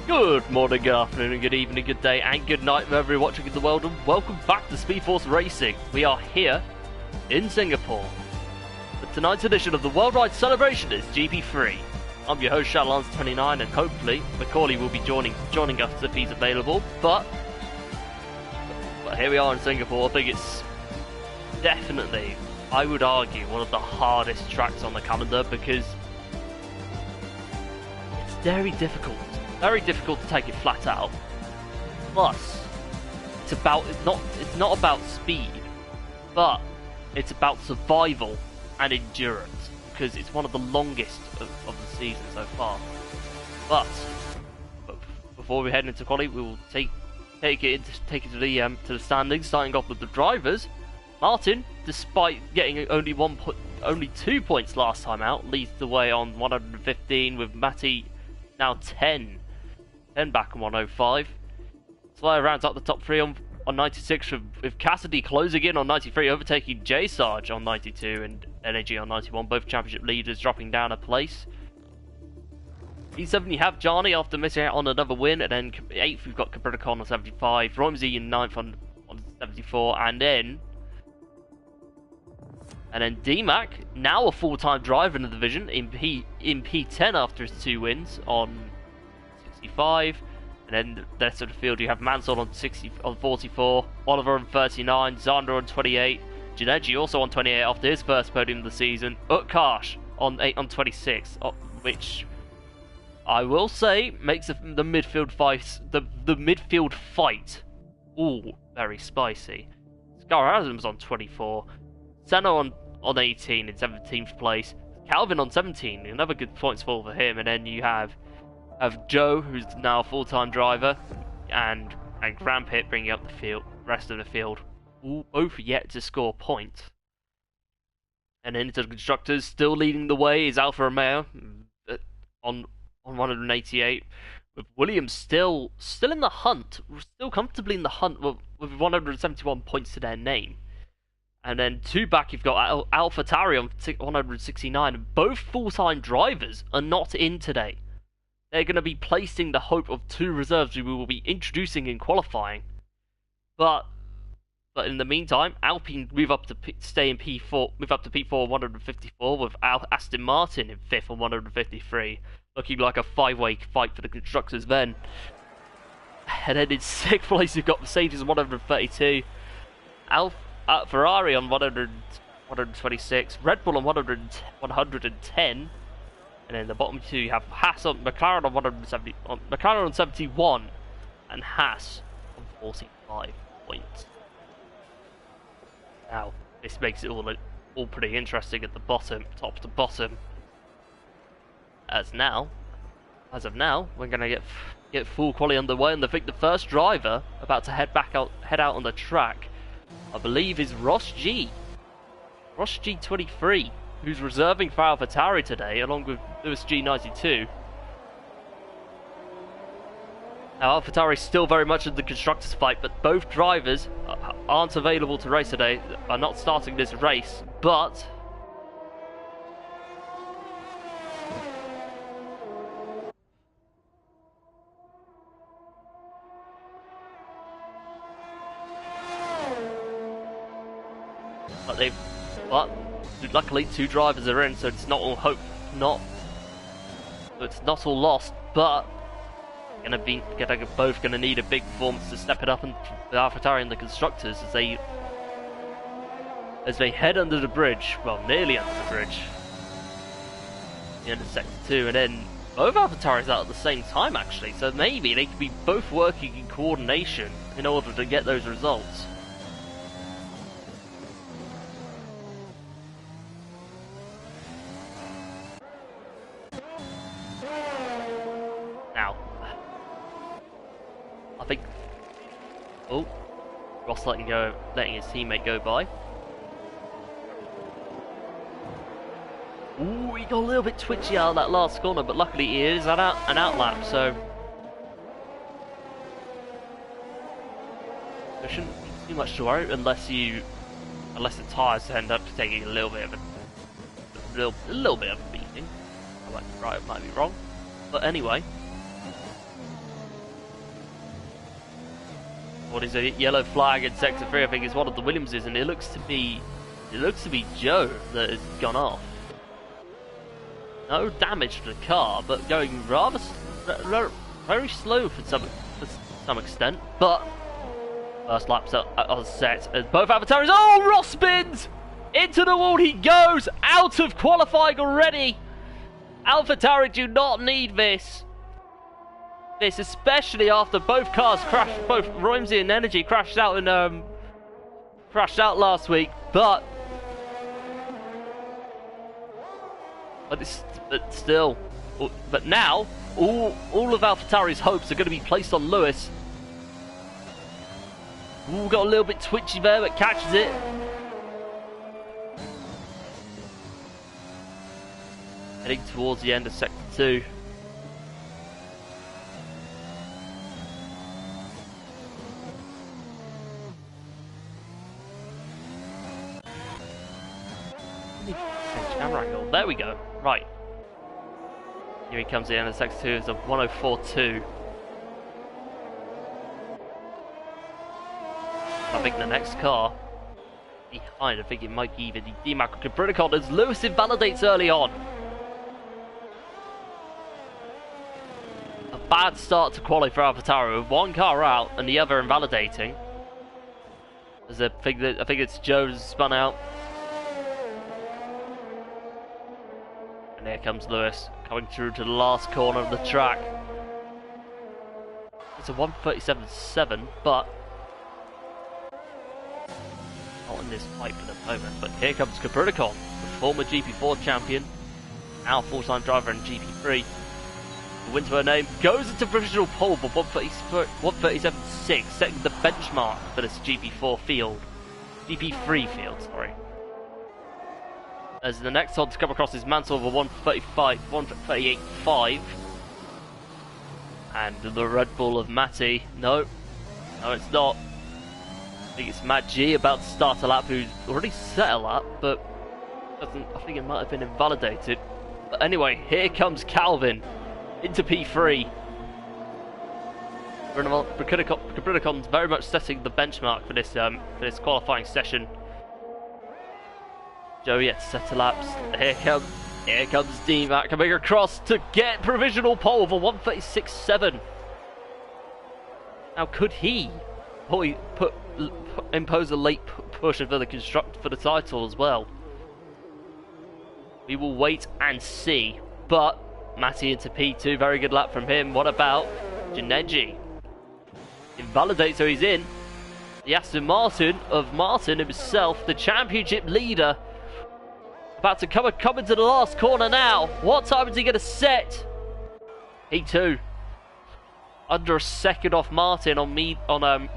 Good morning, good afternoon, good evening, good day, and good night wherever you're watching in the world, and welcome back to Speed Force Racing. We are here in Singapore. But tonight's edition of the Worldwide Celebration is GP3. I'm your host, Shadowlands29, and hopefully Macaulay will be joining us if he's available. But here we are in Singapore. I think it's definitely, I would argue, one of the hardest tracks on the calendar because it's very difficult to take it flat out. Plus, it's not about speed, but it's about survival and endurance because it's one of the longest of the season so far. But before we head into quali, we will take it to the standings. Starting off with the drivers, Martin, despite getting only 2 points last time out, leads the way on 115 with Matty now 10 back on 105. Slayer rounds up the top 3 on 96 with Cassidy closing in on 93, overtaking J Sarge on 92 and Energy on 91, both championship leaders dropping down a place. E7 you have Johnny after missing out on another win, and then 8th we've got Capricorn on 75, Romsey in 9th on 74, and then DMAC, now a full-time driver in the division, in P10 after his 2 wins on 65, and then the rest of the field you have Mansell on 44, Oliver on 39, Zander on 28, Janeji also on 28 after his first podium of the season, Utkarsh on 26, which I will say makes the midfield fight very spicy. Scar Adams on 24, Senna on 18 in 17th place, Calvin on 17, another good points fall for him, and then you have Joe, who's now a full-time driver, and Graham Pitt bringing up the rest of the field, both yet to score points. And then into the constructors, still leading the way is Alfa Romeo on 188, with Williams still in the hunt, still comfortably in the hunt with 171 points to their name. And then 2 back, you've got AlphaTauri on 169, and both full-time drivers are not in today. They're going to be placing the hope of 2 reserves we will be introducing in qualifying. But in the meantime, Alpine move up to P4, 154 with Aston Martin in 5th on 153, looking like a 5-way fight for the constructors then. And then in 6th place, you've got Mercedes on 132, Ferrari on 126, Red Bull on 110. And then the bottom 2 you have McLaren on 170, McLaren on 71, and Haas on 45 points. Now this makes it all pretty interesting at the bottom, top to bottom. As of now, we're gonna get full quali underway, and I think the first driver about to head out on the track, I believe, is Ross G23. Who's reserving for AlphaTauri today, along with Lewis G92. Now, AlphaTauri is still very much in the constructors' fight, but both drivers aren't available to race today, are not starting this race, but luckily 2 drivers are in, so it's not all not all lost, but both gonna need a big performance to step it up, and the AlphaTauri and the constructors as they head under the bridge, well, nearly under the bridge, the end of sector 2, and then both AlphaTauris out at the same time actually, so maybe they could be both working in coordination in order to get those results. Ross letting his teammate go by. Ooh, he got a little bit twitchy out of that last corner, but luckily he is an outlap, so there shouldn't be too much to worry unless the tyres end up taking a little bit of a beating. I might be right, I might be wrong, but anyway. what is a yellow flag in sector 3. I think it's one of the Williamses, and it looks to be Joe that has gone off. No damage to the car, but going rather very slow for some extent. But first lap's on set as both AlphaTauris. Oh, Ross spins into the wall. He goes out of qualifying already. AlphaTauri do not need this. This, especially after both cars crashed, both Roimsey and Energy crashed out last week. But now all of AlphaTauri's hopes are going to be placed on Lewis. Ooh, got a little bit twitchy there, but catches it. Heading towards the end of sector 2. Camera angle. There we go. Right. Here he comes in, and sector 2 is a 104.2. I think the next car behind, I think it might be either the D-Mac or Capricorn, as Lewis invalidates early on. A bad start to qualify for AlphaTauri with one car out and the other invalidating. As I think it's Joe's spun out. And here comes Lewis, coming through to the last corner of the track. It's a 1:37.7, but not in this fight for the moment. But here comes Capricorn, the former GP4 champion, now full-time driver in GP3. The win to her name, goes into provisional pole for 1:37.6, setting the benchmark for this GP4 field. GP3 field, sorry. As the next one to come across is Mansell for 1:38.5. And the Red Bull of Matty. No, it's not. I think it's Matt G about to start a lap, who's already set a lap, but I think it might have been invalidated. But anyway, here comes Calvin into P3. Capricorn's very much setting the benchmark for this qualifying session. Joe yet to set a laps. Here comes D-Mac coming across to get provisional pole for 1:36.7. Now, could he impose a late push for the constructor for the title as well? We will wait and see. But Matty into P2, very good lap from him. What about Janeji? Invalidates, so he's in. The Aston Martin of Martin himself, the championship leader. About to come into the last corner now. What time is he going to set? P2. Under a second off Martin on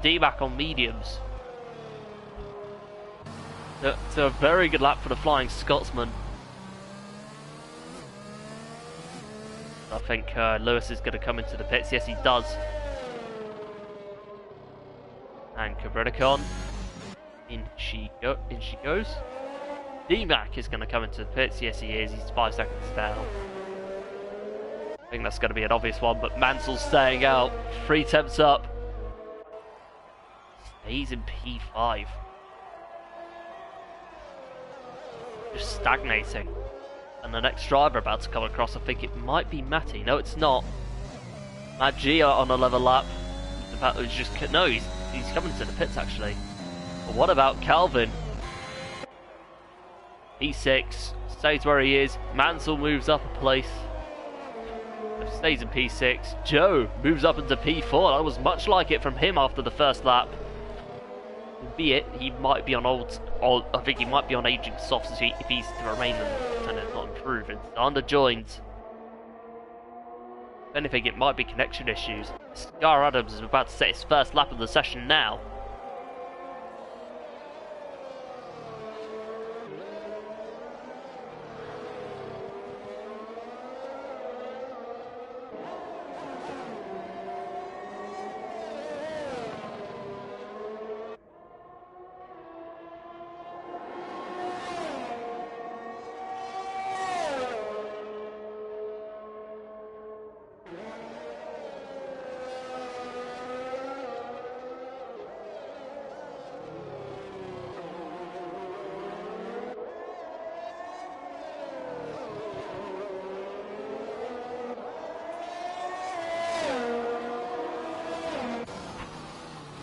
D-Mac on mediums. It's a very good lap for the Flying Scotsman. I think Lewis is going to come into the pits. Yes, he does. And Capricorn. In she goes. D-Mac is going to come into the pits. Yes, he is. He's 5 seconds down. I think that's going to be an obvious one, but Mansell's staying out. 3 temps up. Stays in P5. Just stagnating. And the next driver about to come across, I think it might be Matty. No, it's not. Matt G on a level lap. He's coming to the pits actually. But what about Calvin? P6, stays where he is. Mansell moves up a place. Stays in P6. Joe moves up into P4. That was much like it from him after the first lap. Albeit, he might be on I think he might be on aging softs if he's to remain and not improve. It's underjoined. If anything, it might be connection issues. Scar Adams is about to set his first lap of the session now.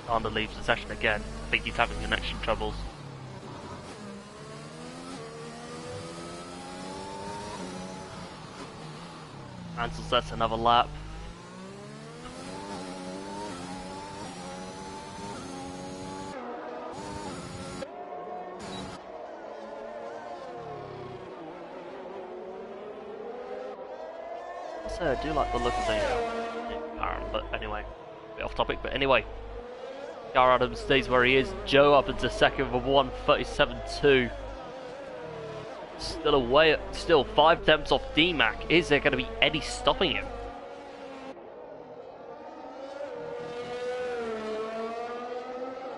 Landa leaves the session again. I think he's having connection troubles. Mansell sets another lap. So I do like the look of the Aaron, but anyway, a bit off topic. But anyway, Gar Adams stays where he is. Joe up into second with 1:37.2. Still away, still 5 attempts off D-Mac. Is there going to be any stopping him?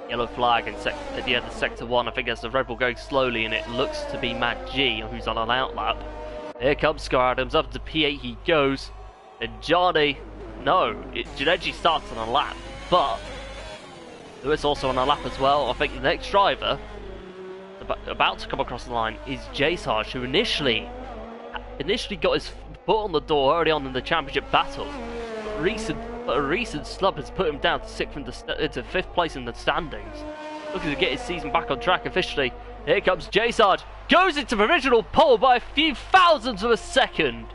Yellow flag at the end of sector 1. I think there's the Red Bull going slowly, and it looks to be Matt G who's on an outlap. Here comes Scar Adams, up to P8 he goes. And Johnny, Juneji starts on a lap, but Lewis also on a lap as well. I think the next driver about to come across the line is J Sarge, who initially got his foot on the door early on in the championship battle. But a recent slump has put him down to 5th place in the standings. Looking to get his season back on track officially. Here comes J Sarge. Goes into provisional pole by a few thousandths of a second.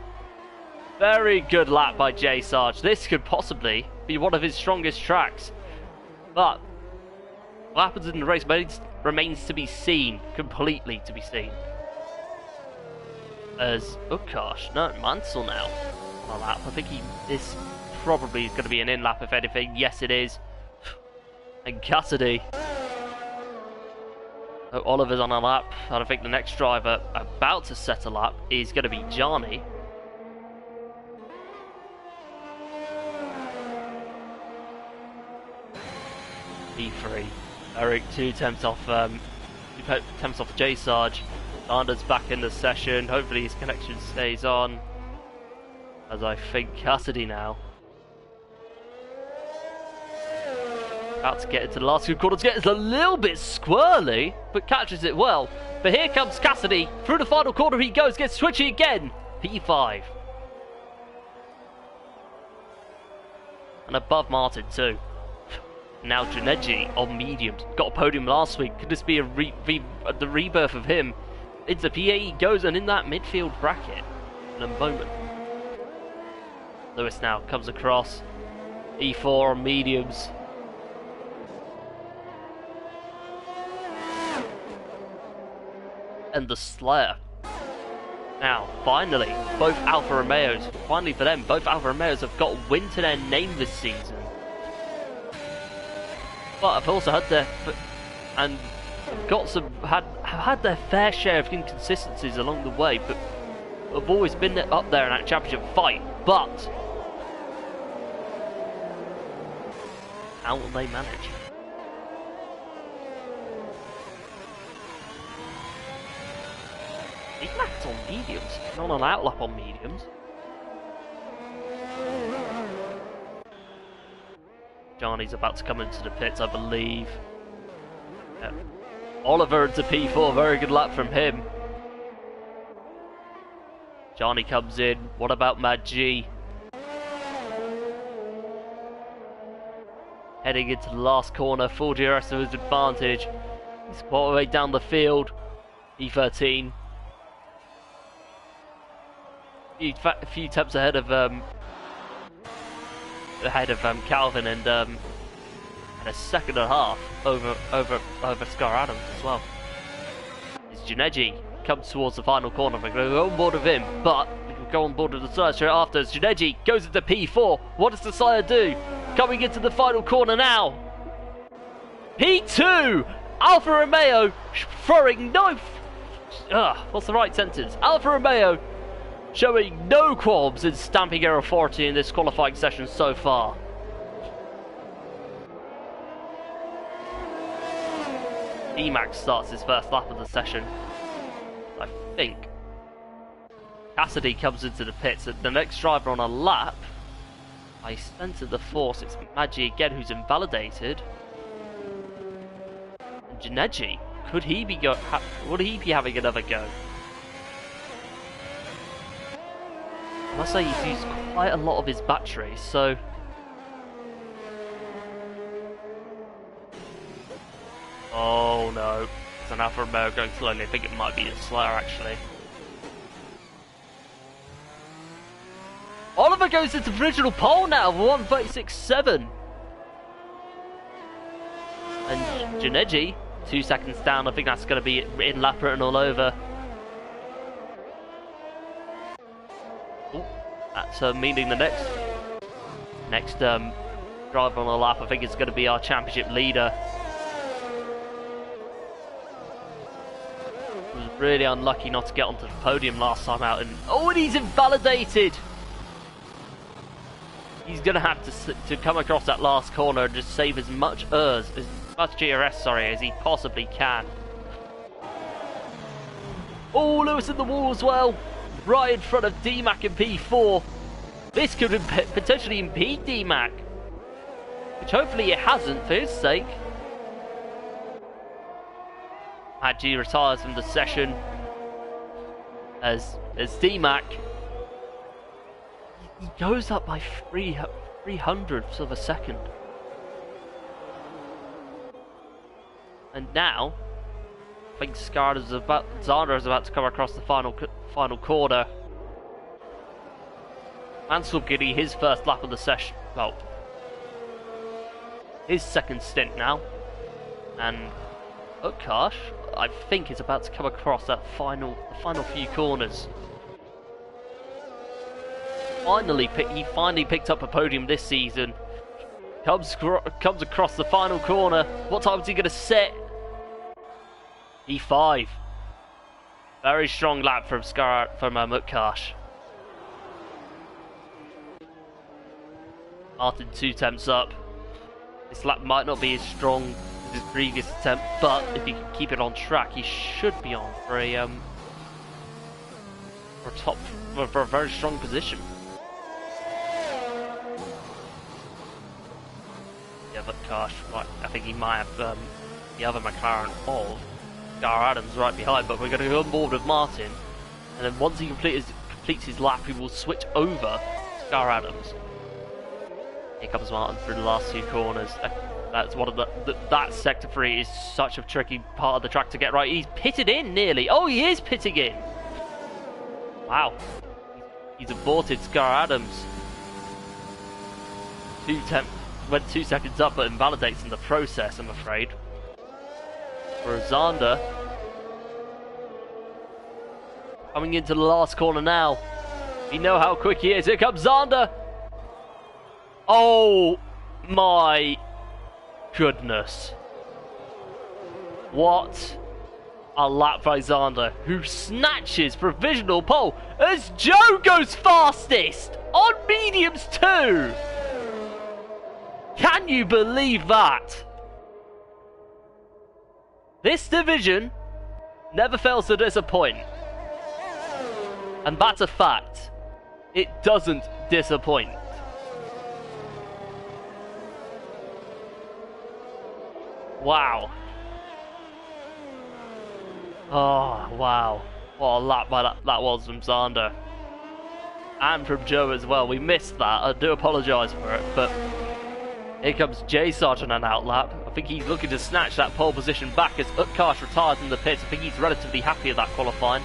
Very good lap by J Sarge. This could possibly be one of his strongest tracks. But what happens in the race remains to be seen. Completely to be seen. As, oh gosh, no, Mansell now on a lap. I think this probably is going to be an in lap if anything. Yes, it is. And Cassidy. Oh, Oliver's on a lap, and I think the next driver about to set a lap is going to be Johnny. P3. Eric 2 attempts off J Sarge. Landa's back in the session. Hopefully his connection stays on. As I think Cassidy now. About to get into the last 2 quarters. Gets a little bit squirrely, but catches it well. But here comes Cassidy. Through the final corner he goes. Gets switchy again. P5. And above Martin too. Now Juneji on mediums. Got a podium last week. Could this be the rebirth of him? Into P8 he goes, and in that midfield bracket in a moment. Lewis now comes across. E4 on mediums. And the Slayer. Now, finally, both Alfa Romeos, both Alfa Romeos have got a win to their name this season. But I've also had had their fair share of inconsistencies along the way, but have always been up there in that championship fight. But how will they manage? Max on mediums, not an outlap on mediums. Johnny's about to come into the pits, I believe. Oliver into P4, very good lap from him. Johnny comes in. What about Mad G? Heading into the last corner, full DRS to his advantage. He's quite a way down the field. E13. A few attempts ahead of Calvin, and a second and a half over Scar Adams as well. As Juneji comes towards the final corner, we're going to go on board with him, but we can go on board with the Sire straight after. As Juneji goes into P4, what does the Sire do? Coming into the final corner now. P2, Alfa Romeo throwing no. What's the right sentence? Alfa Romeo showing no qualms in stamping their authority in this qualifying session so far. Emax starts his first lap of the session. I think Cassidy comes into the pits. The next driver on a lap, I sense the force. It's Maggi again who's invalidated. And Juneji, would he be having another go? I must say he's used quite a lot of his batteries, so Oh no. It's an Alfa Romeo going slowly. I think it might be a Slayer actually. Oliver goes into provisional pole now, 1:36.7. And Janeji, 2 seconds down. I think that's going to be in lap written all over. Ooh, that's meaning the next driver on the lap, I think, is going to be our championship leader. He was really unlucky not to get onto the podium last time out, and and he's invalidated. He's going to have to come across that last corner and just save as much GRS, as he possibly can. Oh, Lewis in the wall as well, right in front of DMAC in P4. This could potentially impede DMAC, which hopefully it hasn't for his sake. G retires from the session as DMAC. He goes up by 300ths of a second. And now, I think Zander is about to come across the final corner. Mansell getting his first lap of the session. Well, his second stint now. And Utkarsh, I think, is about to come across the final few corners. He finally picked up a podium this season. Comes across the final corner. What time is he going to set? P5. Very strong lap from Utkarsh. Martin 2 attempts up. This lap might not be as strong as his previous attempt, but if he can keep it on track, he should be on for a very strong position. Yeah, but gosh, I think he might have the other McLaren of Gar Adams right behind, but we're going to go on board with Martin, and then once he completes his lap, he will switch over to Gar Adams. Here comes Martin through the last 2 corners. That's one of that sector 3 is such a tricky part of the track to get right. He's pitted in nearly. Oh, he is pitting in. Wow, he's aborted Scar Adams. Went 2 seconds up, but invalidates in the process, I'm afraid. For Zander, coming into the last corner now. You know how quick he is. Here comes Zander. Oh my goodness. What a lap by Zander, who snatches provisional pole as Joe goes fastest on mediums too. Can you believe that? This division never fails to disappoint. And that's a fact. It doesn't disappoint. Wow. Oh, wow. What a lap by that was from Zander. And from Joe as well. We missed that. I do apologise for it, but here comes Jay Sargent on out lap. I think he's looking to snatch that pole position back as Utkarsh retires in the pits. I think he's relatively happy with that qualifying.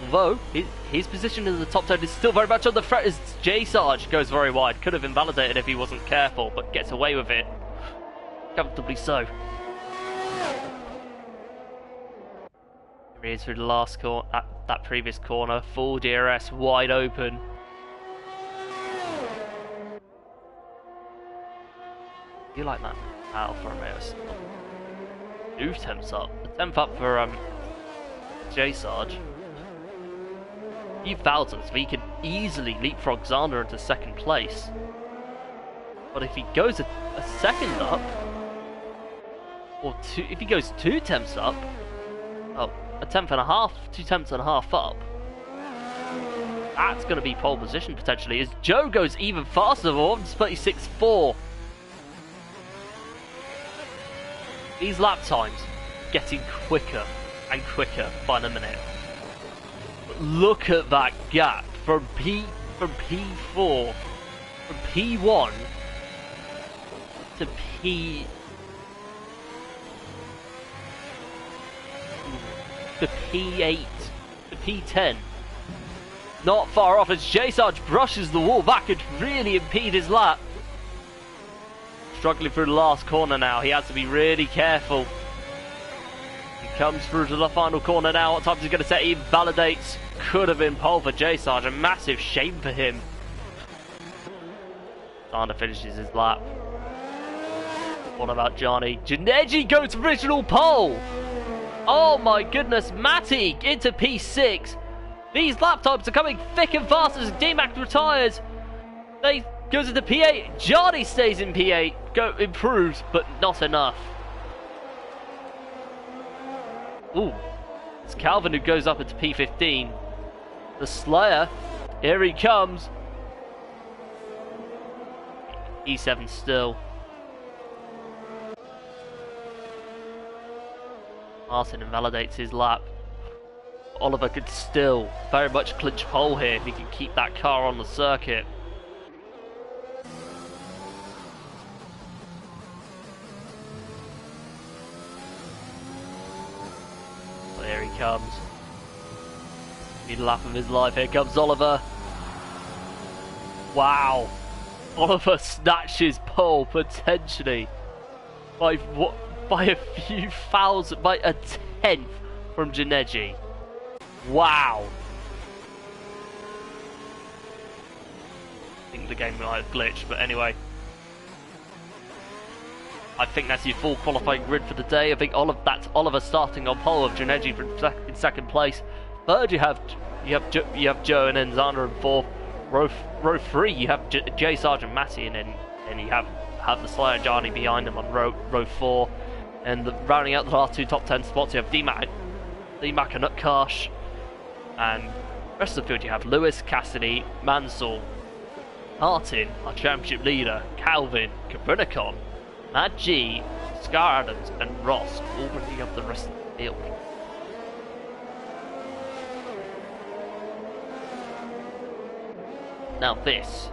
Although, his position in the top 10 is still very much on the threat as Jay Sarge goes very wide. Could have invalidated if he wasn't careful, but gets away with it. Comfortably so. Here he is through the last corner, that previous corner. Full DRS, wide open. You like that? Alfa Romeo. 2 attempts up. The 10th up for Jay Sarge. Few thousandths, he could easily leapfrog Zander into 2nd place. But if he goes a second up, or if he goes 2 attempts up, oh, a 10th and a half, 2 tenths and a half up, that's going to be pole position potentially, as Joe goes even faster, 1:36.4. These lap times getting quicker and quicker by the minute. Look at that gap from P4, from P1 to P... to P8, to P10. Not far off as J-Sarge brushes the wall back and really impede his lap. Struggling through the last corner now, he has to be really careful. He comes through to the final corner now, what time is he going to set? He validates, could have been pole for J-Sarge, a massive shame for him. Zander finishes his lap. What about Johnny? Janeji goes original pole! Oh my goodness, Matty into P6. These lap times are coming thick and fast as D-Mac retires. They goes into P8. Johnny stays in P8. Improves, but not enough. Ooh. It's Calvin who goes up into P15. The Slayer. Here he comes. E7 still. Martin invalidates his lap. Oliver could still very much clinch pole here if he can keep that car on the circuit. Well, here he comes. Need a lap of his life. Here comes Oliver. Wow. Oliver snatches pole potentially by a few thousand, by a tenth from Janeji. Wow. I think the game might have glitched, but anyway. I think that's your full qualifying grid for the day. I think that's Oliver starting on pole with Janeji in second place. Third, you have Joe, and then Zander in fourth. Row 3, you have J Sarge and Matty, and then you have the Slayer and Johnny behind them on row 4. And rounding out the last two top 10 spots, you have D-Mac and Utkarsh. And the rest of the field, you have Lewis, Cassidy, Mansell, Martin, our championship leader, Calvin, Cabrinicon, Mad G, Scar Adams, and Ross, all bringing up the rest of the field. Now this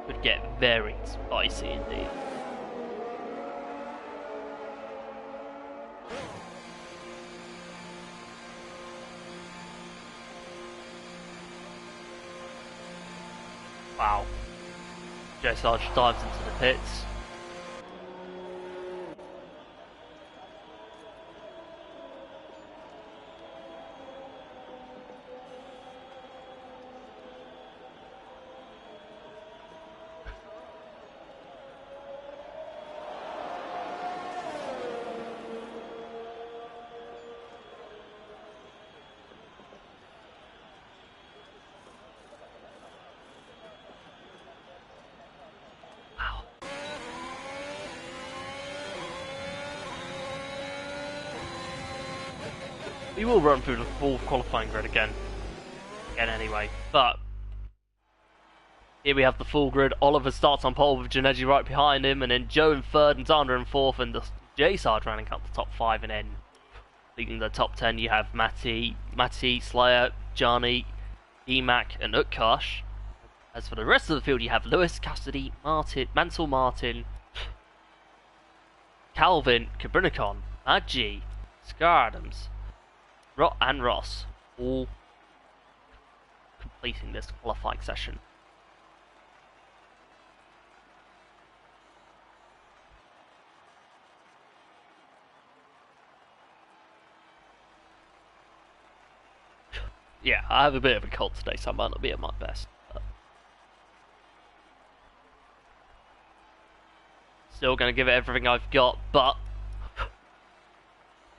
could get very spicy indeed. Wow. J Sarge dives into the pits. We will run through the full qualifying grid again anyway, but here we have the full grid. Oliver starts on pole with Janeji right behind him, and then Joe in third and Zander in fourth, and J Sarge running up the top 5, and then leading the top 10 you have Matty, Slayer, Johnny, D-Mac and Utkarsh. As for the rest of the field, you have Lewis, Cassidy, Mansell Martin, Calvin, Cabrinicon, Mad G, Scar Adams, and Ross, all completing this qualifying session. Yeah, I have a bit of a cold today, so I might not be at my best. But still going to give it everything I've got, but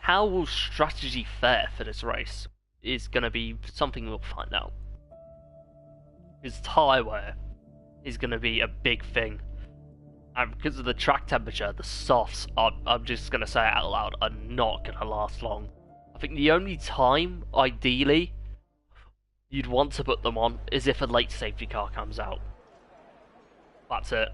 how will strategy fare for this race is going to be something we'll find out. Because tyre wear is going to be a big thing. And because of the track temperature, the softs, I'm just going to say it out loud, are not going to last long. I think the only time, ideally, you'd want to put them on is if a late safety car comes out. That's it.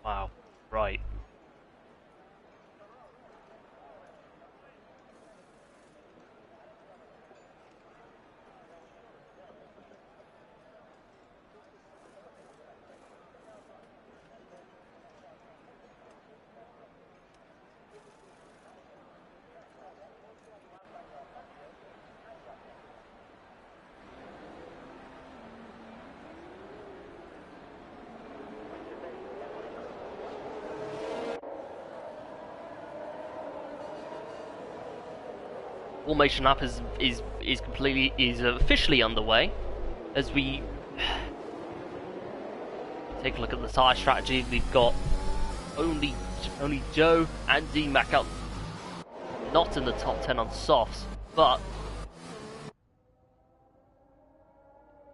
Wow. Right. Formation lap is officially underway as we take a look at the tyre strategy. We've got only Joe and D-Mac out, not in the top 10 on softs, but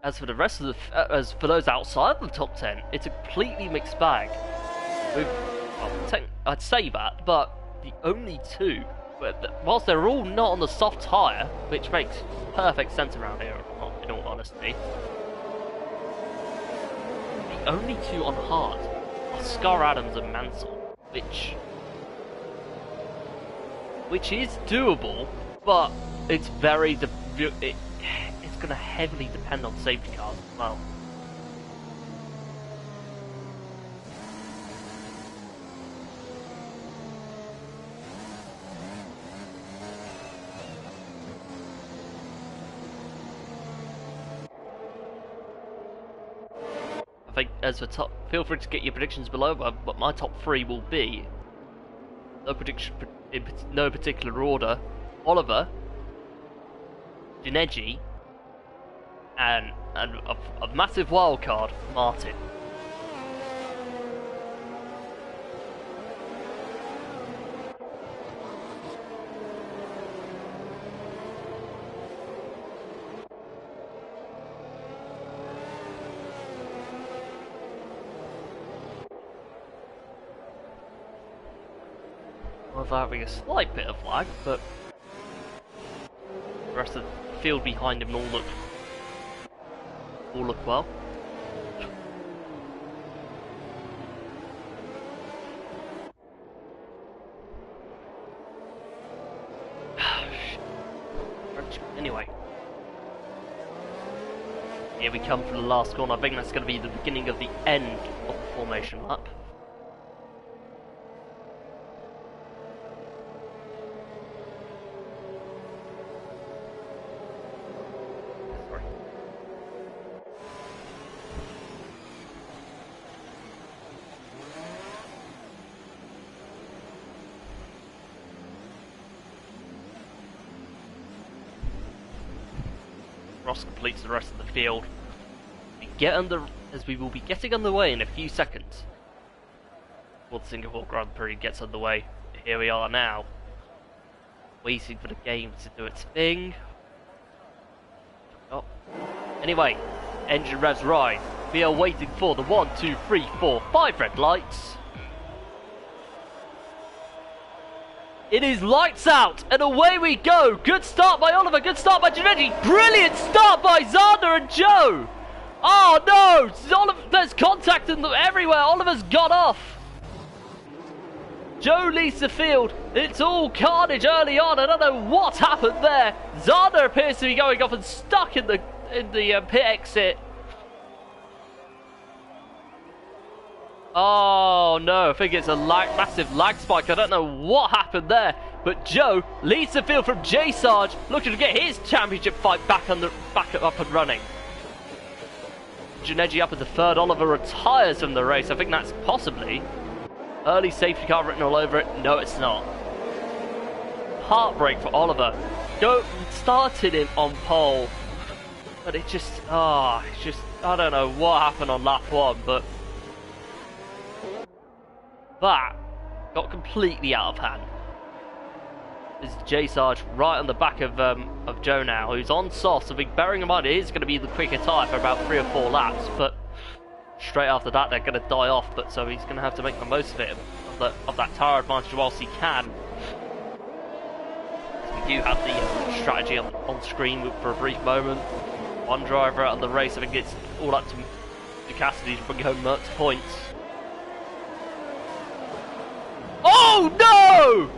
as for the rest of as for those outside of the top 10, it's a completely mixed bag. I'd say that, but the only two, whilst they're all not on the soft tyre, which makes perfect sense around here, in all honesty, the only two on hard are Scar Adams and Mansell, which is doable, but it's very it's going to heavily depend on safety cars as well. I think as for top, feel free to get your predictions below, but my top three will be, no prediction in no particular order, Oliver, Gineji, and a massive wild card, Martin. Without having a slight bit of lag, but the rest of the field behind him all look well. Anyway, here we come for the last corner. I think that's going to be the beginning of the end of the formation lap. Ross completes the rest of the field. As we will be getting underway in a few seconds. Before the Singapore Grand Prix gets underway. Here we are now, waiting for the game to do its thing. Oh. Anyway, engine revs rise. We are waiting for the 1, 2, 3, 4, 5 red lights. It is lights out, and away we go. Good start by Oliver, good start by Ginetti. Brilliant start by Zander and Joe. Oh no, there's contact in everywhere. Oliver's got off. Joe leads the field. It's all carnage early on. I don't know what happened there. Zander appears to be going off and stuck in the pit exit. Oh no, I think it's a massive lag spike. I don't know what happened there, but Joe leads the field from J Sarge, looking to get his championship fight back up and running. Ginetti up at the third. Oliver retires from the race. I think that's possibly early safety car written all over it. No, it's not. Heartbreak for Oliver. Started him on pole, but it's just I don't know what happened on lap 1, but that got completely out of hand. This is J Sarge right on the back of Joe now, who's on soft. So bearing in mind it is going to be the quicker tyre for about 3 or 4 laps, but straight after that they're going to die off. But so he's going to have to make the most of it, of that tyre advantage whilst he can. We do have the strategy on screen for a brief moment. One driver out of the race. I think it's all up to Cassidy to bring home Merck's points. Oh no!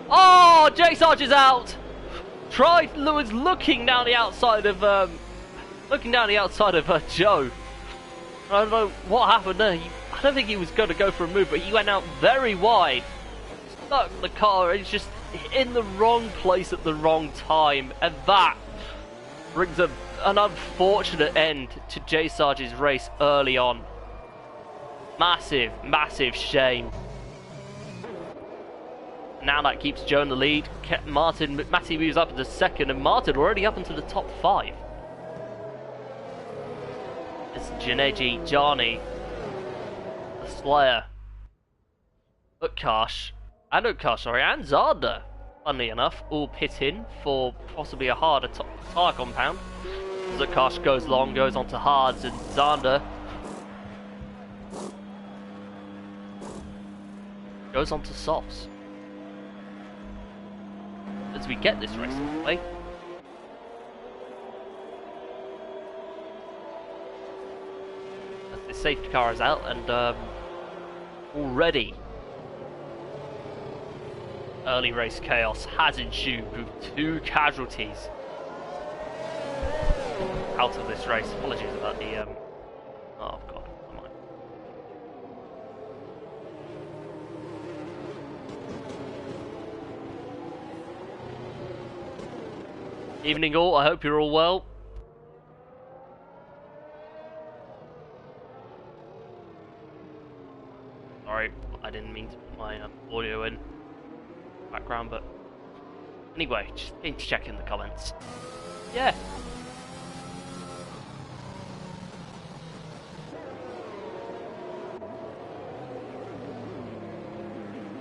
Oh, Jake Sarge is out. Was looking down the outside of Joe. I don't know what happened there. I don't think he was going to go for a move, but he went out very wide. Stuck the car. He's just in the wrong place at the wrong time, and that brings an unfortunate end to Jay Sarge's race early on. Massive, massive shame. Now that keeps Joe in the lead. Matty moves up into second, and Martin already up into the top 5. It's Janeji, Jani, the Slayer, Utkarsh, and Zander, funnily enough, all pit in for possibly a harder tyre compound. Utkarsh goes long, goes on to hards, and Zander goes on to softs. As we get this race away. As the safety car is out, and already early race chaos has ensued with 2 casualties out of this race. Apologies about the oh god, come on. Evening all, I hope you're all well. Sorry, I didn't mean to put my audio in background, but anyway, just need to check in the comments. Yeah.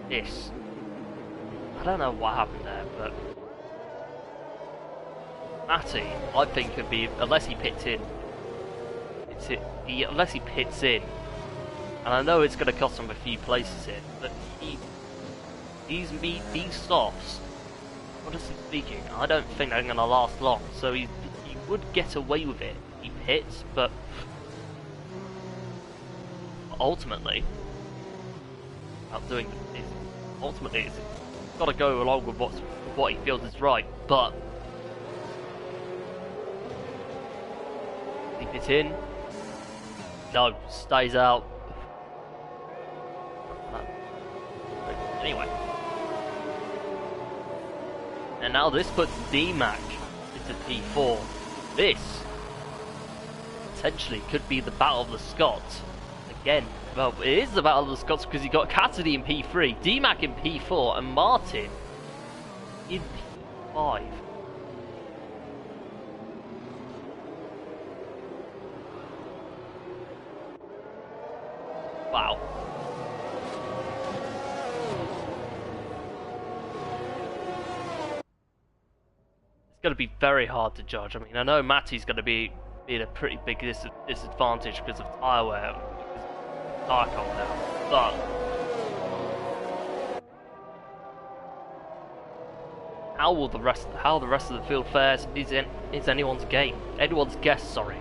This. I don't know what happened there, but Matty, I think, could be, unless he pits in, unless he pits in, and I know it's going to cost him a few places in, but these softs, honestly speaking, I don't think they're going to last long, so he would get away with it if he pits, but ultimately, it's got to go along with what he feels is right, but he pits in, no, stays out. Anyway. And now this puts D-Mac into P4. This potentially could be the Battle of the Scots. Again, well, it is the Battle of the Scots because you got Cassidy in P3, D-Mac in P4, and Martin in P5. Wow. Going to be very hard to judge. I mean, I know Matty's going to be in a pretty big disadvantage because of tyre wear, tyre compound, but how the rest of the field fares is anyone's guess. Sorry.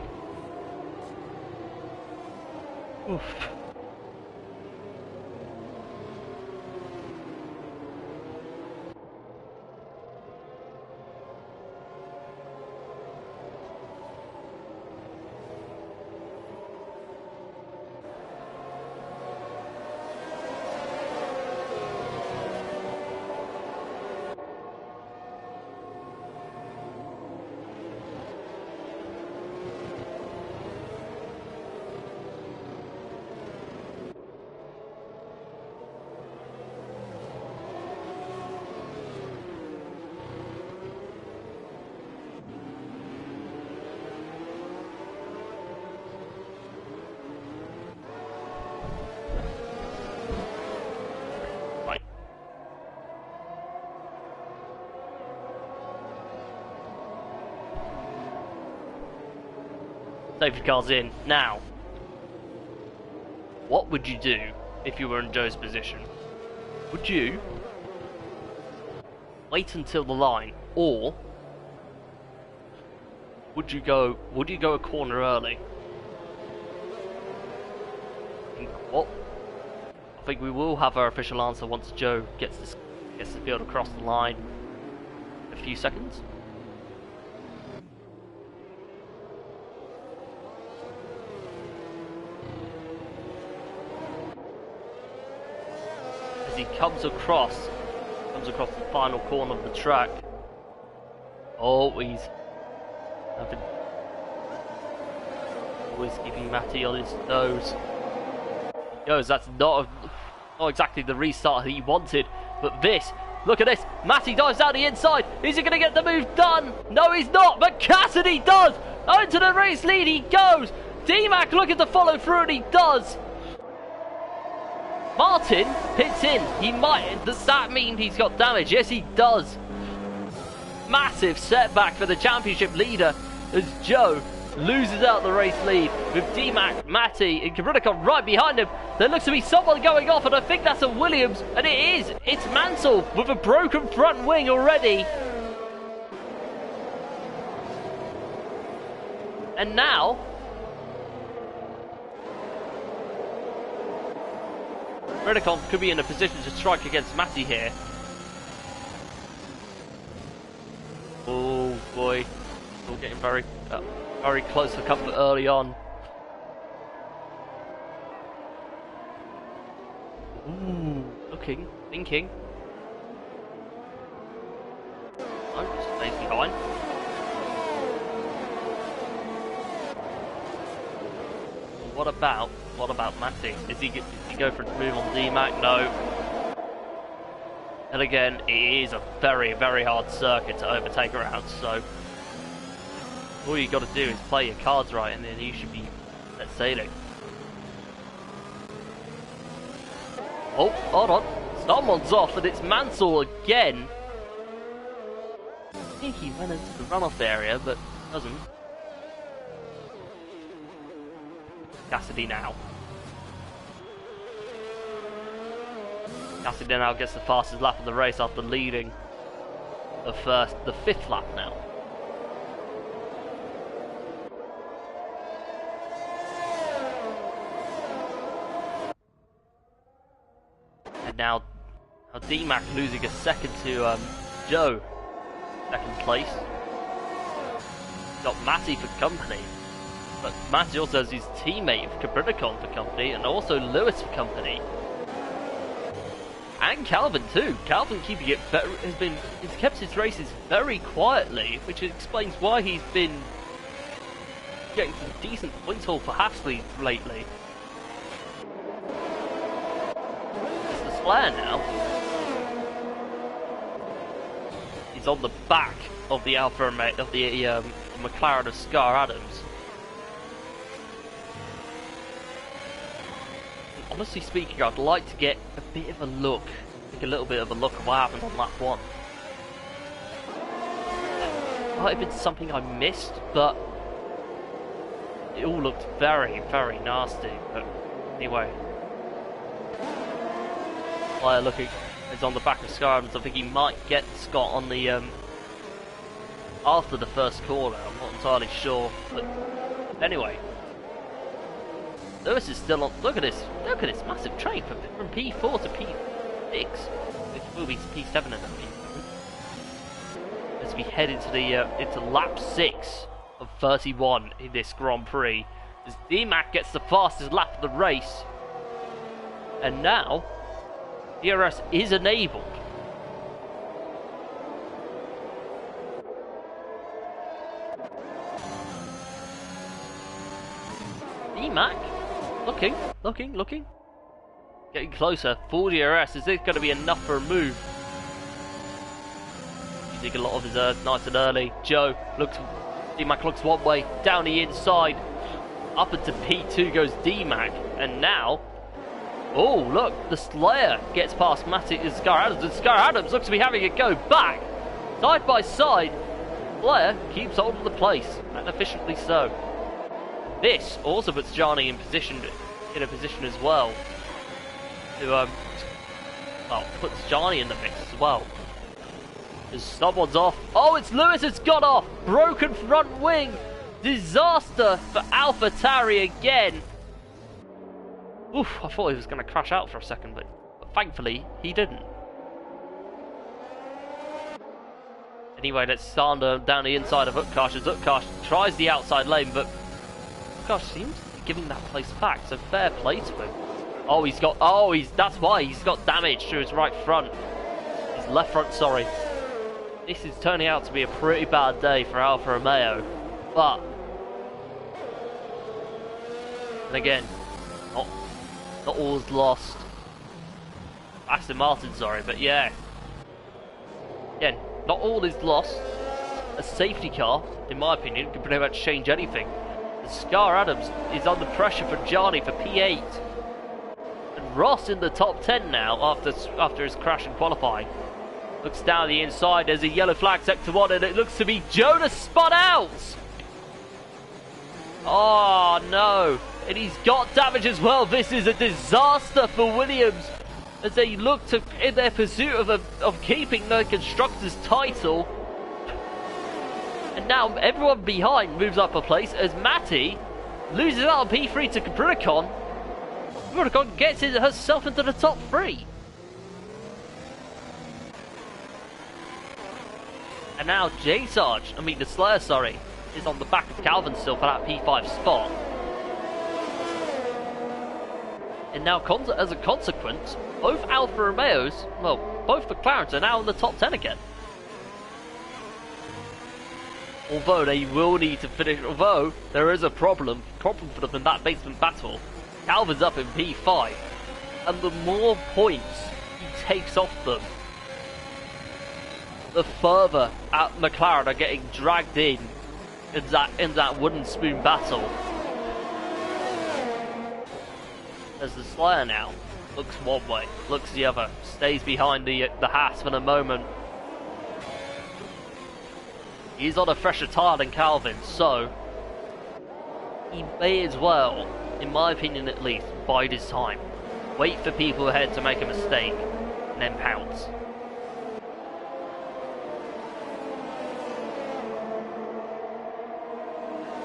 Oof. Safety car's in. Now, what would you do if you were in Joe's position? Would you wait until the line, or would you go a corner early? What? I think we will have our official answer once Joe gets the field across the line in a few seconds. As he comes across the final corner of the track. Oh, he's always keeping Matty on his toes. He goes, that's not exactly the restart he wanted, but this, look at this, Matty dives down the inside. Is he going to get the move done? No, he's not, but Cassidy does. Into the race lead he goes. D-Mac looking to follow through, and he does. Martin pits in. He might. Does that mean he's got damage? Yes, he does. Massive setback for the championship leader as Joe loses out the race lead with D-Mac, Matty and Capricorn right behind him. There looks to be someone going off, and I think that's a Williams, and it is. It's Mansell with a broken front wing already. And now Redicon could be in a position to strike against Matty here. Oh boy, still getting very close for comfort early on. Ooh, looking, thinking. Oh, just stays behind. What about Matty? Is he go for a move on D-Mac? No. And again, it is a very, very hard circuit to overtake around, so all you got to do is play your cards right, and then you should be sailing. Oh, hold on. Someone's off, and it's Mansell again. I think he went into the runoff area, but doesn't. Cassidy now. Cassidy now gets the fastest lap of the race after leading the fifth lap now. And now D-Mac losing a second to Joe, second place. Got Matty for company. But Matty also has his teammate Capricorn for company, and also Lewis for company. And Calvin too. Calvin keeping it he's kept his races very quietly, which explains why he's been getting some decent points haul for Hasley lately. It's the Slayer now. He's on the back of the McLaren of Scar Adams. Honestly speaking, I'd like to get a bit of a look, a little bit of a look at what happened on lap 1. Might have been something I missed, but it all looked very, very nasty. But anyway, player looking is on the back of Scar. I think he might get Scott on the after the first corner. I'm not entirely sure, but anyway. Lewis is still on. Look at this massive train from P4 to P6. It will be P7 and P7. As we head into lap 6 of 31 in this Grand Prix, as D-Mac gets the fastest lap of the race, and now DRS is enabled. D-Mac. Looking. Getting closer. Full DRS. Is this going to be enough for a move? Using a lot of his nice and early. Joe looks. D-Mac looks one way. Down the inside. Up into P2 goes D-Mac. And now. Oh, look. The Slayer gets past Matty and Scar Adams. And Scar Adams looks to be having a go back. Side by side. Slayer keeps hold of the place. And efficiently so. This also puts Johnny in a position as well to puts Johnny in the mix as well. As someone's off. Oh, it's Lewis that's got off. Broken front wing. Disaster for AlphaTauri again. Oof, I thought he was going to crash out for a second, but thankfully he didn't. Anyway, let's stand down the inside of Utkarsh as Utkarsh tries the outside lane, but Utkarsh seems to be giving that place back, so fair play to him. Oh, that's why he's got damage to his right front. His left front, sorry. This is turning out to be a pretty bad day for Alfa Romeo, but and again, not all is lost. Aston Martin, sorry, but yeah. Again, not all is lost. A safety car, in my opinion, can pretty much change anything. Scar Adams is under pressure for Gianni for P8. And Ross in the top 10 now after his crash in qualifying. Looks down the inside, there's a yellow flag sector 1 and it looks to be Jonas spun out! Oh no! And he's got damage as well. This is a disaster for Williams as they look in their pursuit of keeping the Constructors' title. And now everyone behind moves up a place as Matty loses out on P3 to Capricorn. Capricorn gets herself into the top 3. And now the Slayer, sorry, is on the back of Calvin still for that P5 spot. And now, as a consequence, both Alfa Romeos, well, both McLarens are now in the top 10 again. Although they will need to finish, although there is a problem for them in that basement battle. Calvin's up in P5, and the more points he takes off them, the further McLaren are getting dragged in that wooden spoon battle. As the Slayer now looks one way, looks the other, stays behind the Haas for the moment. He's on a fresher tyre than Calvin, so he may as well, in my opinion at least, bide his time. Wait for people ahead to make a mistake, and then pounce.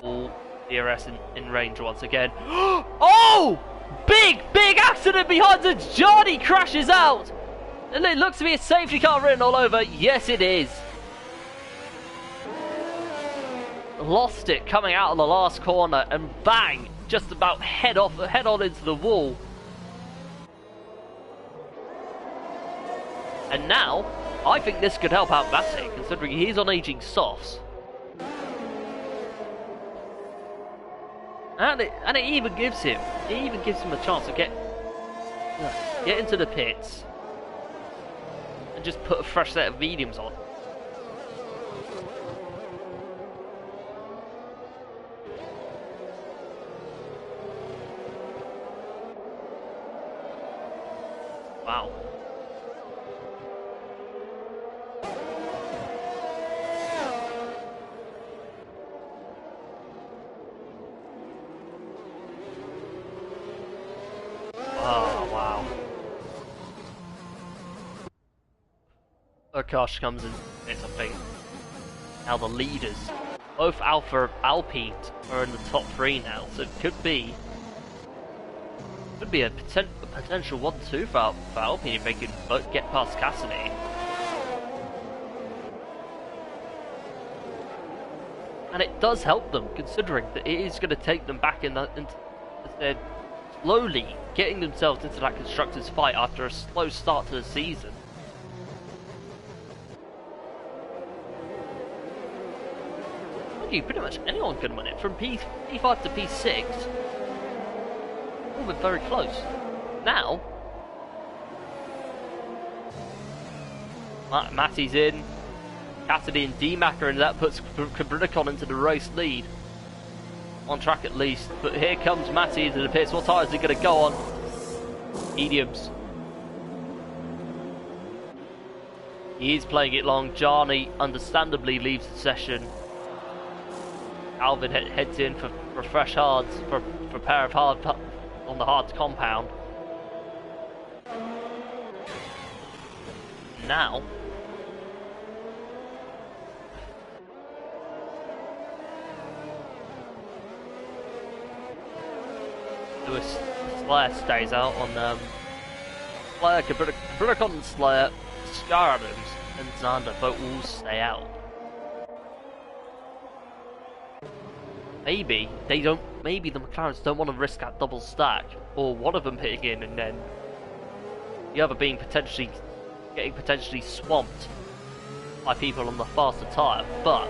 All DRS in range once again. Oh! Big accident behind us! Johnny crashes out! And it looks to be a safety car written all over. Yes, it is. Lost it coming out of the last corner and bang! Just about head on into the wall. And now, I think this could help out Matty, considering he's on aging softs. And it even gives him a chance to get into the pits and just put a fresh set of mediums on. Wow. Oh, wow. Urkash comes in, it's a thing. Now the leaders, both Alpine are in the top 3 now, so it could be a potential 1-2 for Alpine if they could get past Cassidy. And it does help them, considering that it is going to take them back as they're slowly getting themselves into that Constructors' fight after a slow start to the season. Pretty much anyone can win it, from P5 to P6. All been very close. Now, Matty's in, Cassidy and D-Mac are in, that puts Capricorn into the race lead. On track at least, but here comes Matty into the pits. What tyre is he going to go on? Mediums. He is playing it long. Jarny understandably leaves the session. Alvin heads in for fresh hards, for a pair of hard on the hards compound. Now, Lewis Slayer stays out on Slayer, Capricorn and Slayer, Scar Adams and Xander both all stay out. Maybe they don't. Maybe the McLarens don't want to risk that double stack, or one of them hitting in and then the other being getting potentially swamped by people on the faster tyre. But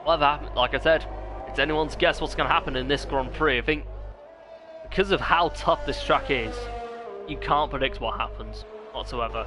whatever happened, like I said, it's anyone's guess what's going to happen in this Grand Prix. I think because of how tough this track is, you can't predict what happens whatsoever.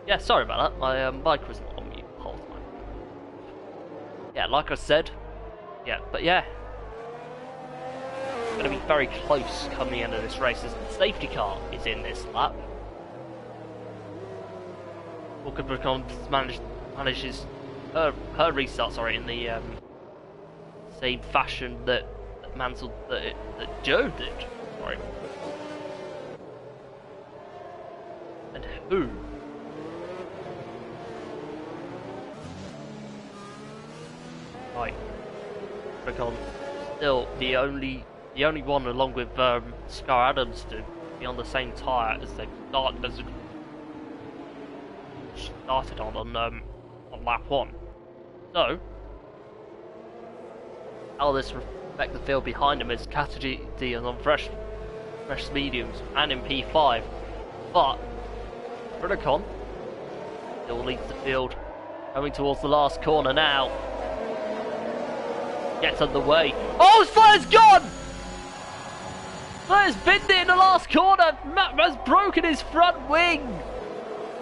Yeah, sorry about that. My mic was not on mute the whole time. Yeah, like I said. Yeah, but yeah. It's going to be very close come the end of this race as the safety car is in this lap. Walker manages her restart, sorry, in the same fashion that Mansell, that Joe did. Sorry. And who? Right. Recon still the only one, along with Scar Adams, to be on the same tyre as they started on lap 1. So how will this affect the field behind him as Cassidy is on fresh mediums and in P5, but Rudicon still leads the field, coming towards the last corner now. Gets underway. Oh, Flair's gone! Flair's binned it in the last corner. Matt has broken his front wing.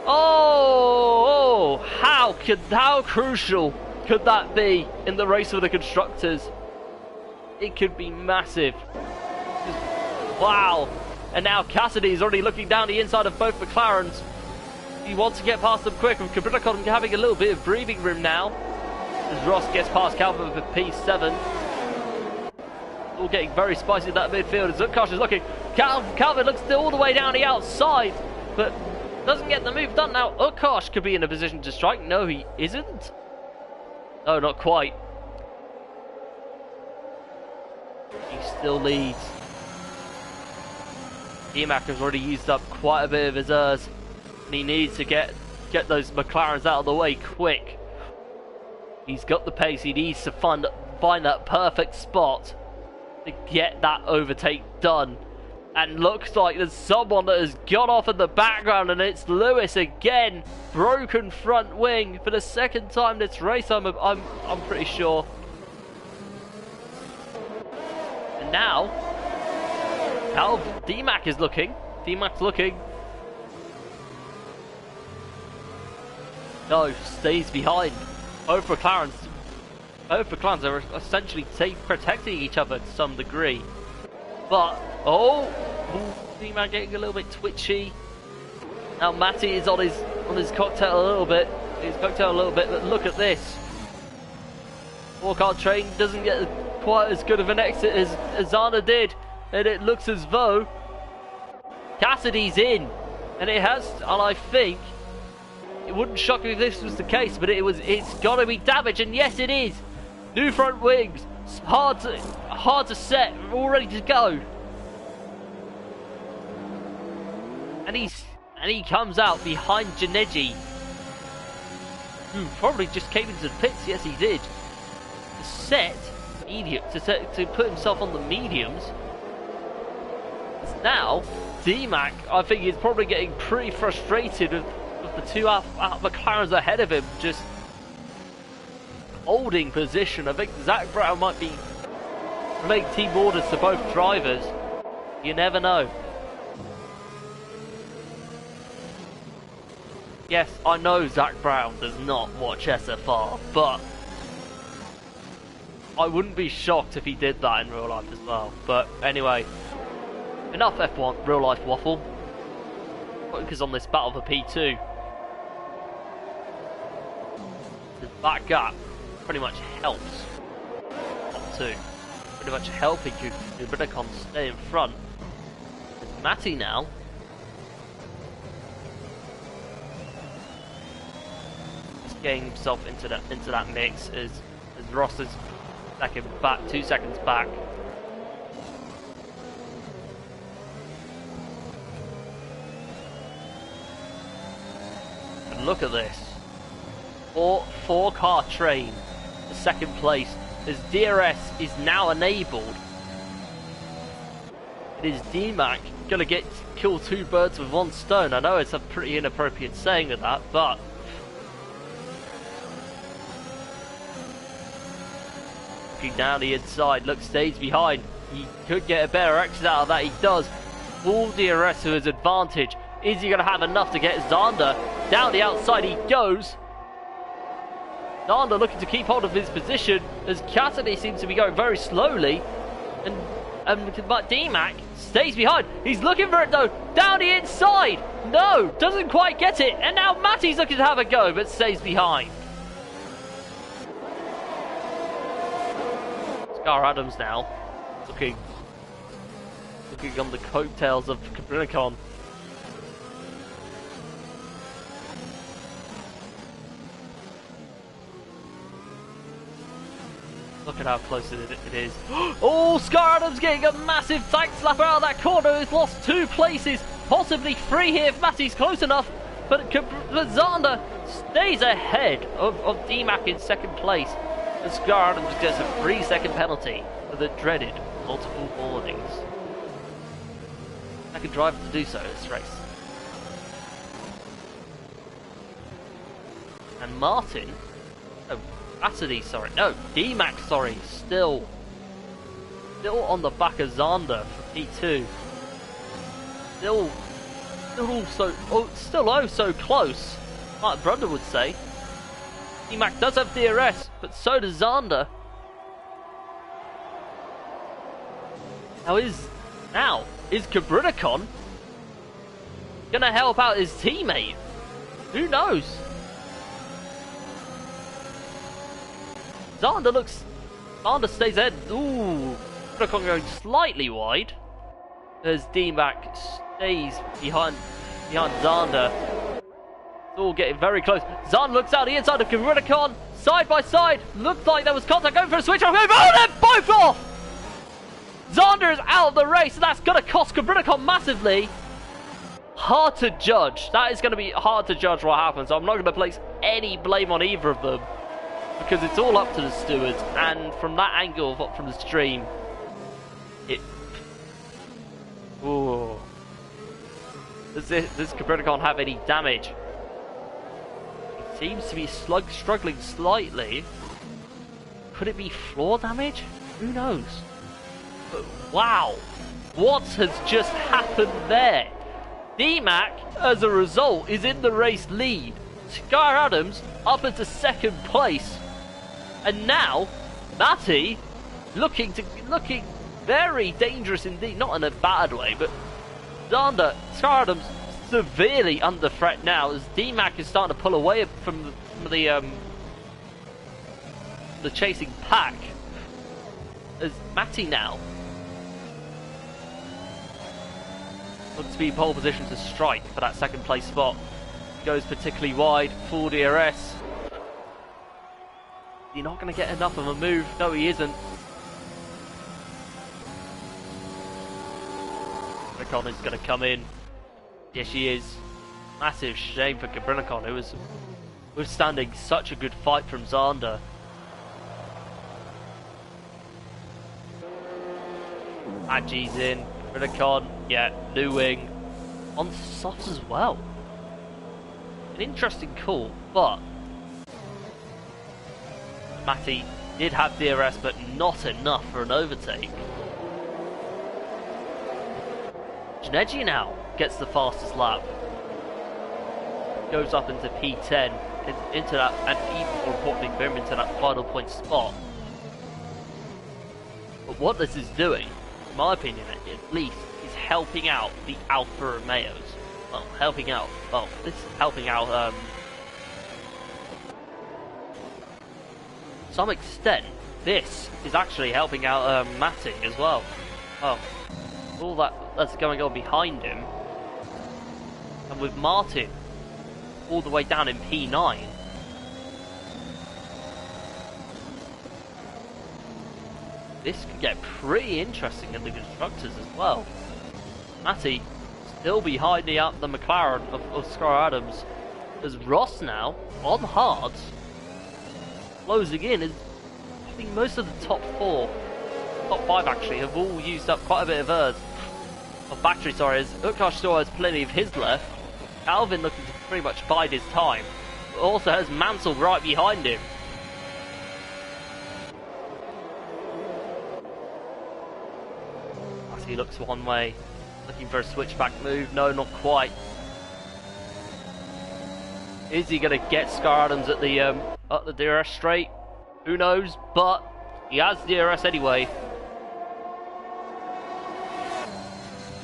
Oh, how crucial could that be in the race for the constructors? It could be massive. Wow. And now Cassidy's already looking down the inside of both McLarens. He wants to get past them quick, with Capricorn having a little bit of breathing room now, as Ross gets past Calvin with P7. all getting very spicy in that midfield. As Utkarsh is looking, Calvin looks all the way down the outside, but doesn't get the move done. Now Utkarsh could be in a position to strike. No, he isn't. No, not quite. He still leads. DMAC has already used up quite a bit of his and he needs to get those McLarens out of the way quick. He's got the pace. He needs to find that perfect spot to get that overtake done. And looks like there's someone that has gone off in the background, and it's Lewis again. Broken front wing for the second time this race. I'm pretty sure. And now DMAC is looking. DMAC's looking. No, stays behind. Both McLarens are essentially protecting each other to some degree. But, DMAC getting a little bit twitchy. Now Matty is on his cocktail a little bit. But look at this. Four-car train doesn't get quite as good of an exit as Zana did. And it looks as though Cassidy's in. And it has, and I think, it wouldn't shock me if this was the case, but it's gotta be damage, and yes it is. New front wings, it's hard to set, all ready to go. And he comes out behind Janeji, who probably just came into the pits. Yes, he did. To set medium, to put himself on the mediums. Now DMAC, I think, is probably getting pretty frustrated with the two McLarens ahead of him just holding position. I think Zach Brown might be make team orders to both drivers. You never know. Yes, I know Zach Brown does not watch SFR, but I wouldn't be shocked if he did that in real life as well. But anyway, enough F1 real life waffle. Focus on this battle for P2. That gap pretty much helps top two. Pretty much helping Kubinicon stay in front. It's Matty now. Just getting himself into that mix as Ross is 2 seconds back. And look at this. Four-car train to second place as DRS is now enabled. It is DMAC gonna kill two birds with one stone. I know it's a pretty inappropriate saying of that, but looking down the inside, look, stays behind. He could get a better exit out of that. He does. Full DRS to his advantage. Is he gonna have enough to get Zander down the outside? He goes. Zander looking to keep hold of his position as Cassidy seems to be going very slowly, but DMAC stays behind. He's looking for it though, down the inside. No, doesn't quite get it, and now Matty's looking to have a go, but stays behind. Scar Adams now looking on the coattails of Kubinicon. Look at how close it is. Oh, Scar Adams getting a massive tank slapper out of that corner. He's lost 2 places, possibly 3 here if Matty's close enough. But Zander stays ahead of DMAC in second place. And Scar Adams gets a 3-second penalty for the dreaded multiple boardings. Second driver to do so in this race. And Martin... Oh, Cassidy, sorry. No, DMAC, sorry. Still on the back of Zander for P2. Still so close, like Brunda would say. DMAC does have DRS, but so does Zander. Now is Kubinicon gonna help out his teammate? Who knows? Zander stays ahead. Ooh, Capricorn going slightly wide as D-Mac stays behind Xander. It's all getting very close. Xander looks out the inside of Capricorn, side by side. Looks like there was contact, going for a switch. Oh, they're both off! Xander is out of the race, and that's going to cost Capricorn massively. Hard to judge. That is going to be hard to judge what happens. I'm not going to place any blame on either of them, because it's all up to the stewards. And from that angle from the stream, ooh. Does Capricorn have any damage? It seems to be struggling slightly. Could it be floor damage? Who knows? But wow, what has just happened there? D-Mac, as a result, is in the race lead. Sky Adams up into second place. And now, Matty looking very dangerous indeed. Not in a bad way, but Xander, Sky Adams severely under threat now as D-Mac is starting to pull away from the chasing pack. As Matty now looks to be in pole position to strike for that second place spot. Goes particularly wide, full DRS. You're not going to get enough of a move. No, he isn't. Capricorn is going to come in. Yes, she is. Massive shame for Capricorn, who was withstanding such a good fight from Xander. Agi's in. Capricorn, yeah, new wing. On soft as well. An interesting call, but Matty did have DRS, but not enough for an overtake. Geneji now gets the fastest lap. Goes up into P10, into that, and even more importantly for him, into that final point spot. But what this is doing, in my opinion at least, is helping out the Alfa Romeos. Well, helping out to some extent, this is actually helping out Matty as well. Oh, all that's going on behind him, and with Martin all the way down in P9. This could get pretty interesting in the constructors as well. Matty still behind the McLaren of Scar Adams. As Ross now on hards, closing in. I think most of the top five actually have all used up quite a bit of battery. Sorry, as Utkarsh still has plenty of his left. Calvin looking to pretty much bide his time, but also has Mansell right behind him. As he looks one way, looking for a switchback move. No, not quite. Is he going to get Scar Adams at the DRS straight? Who knows? But he has DRS anyway.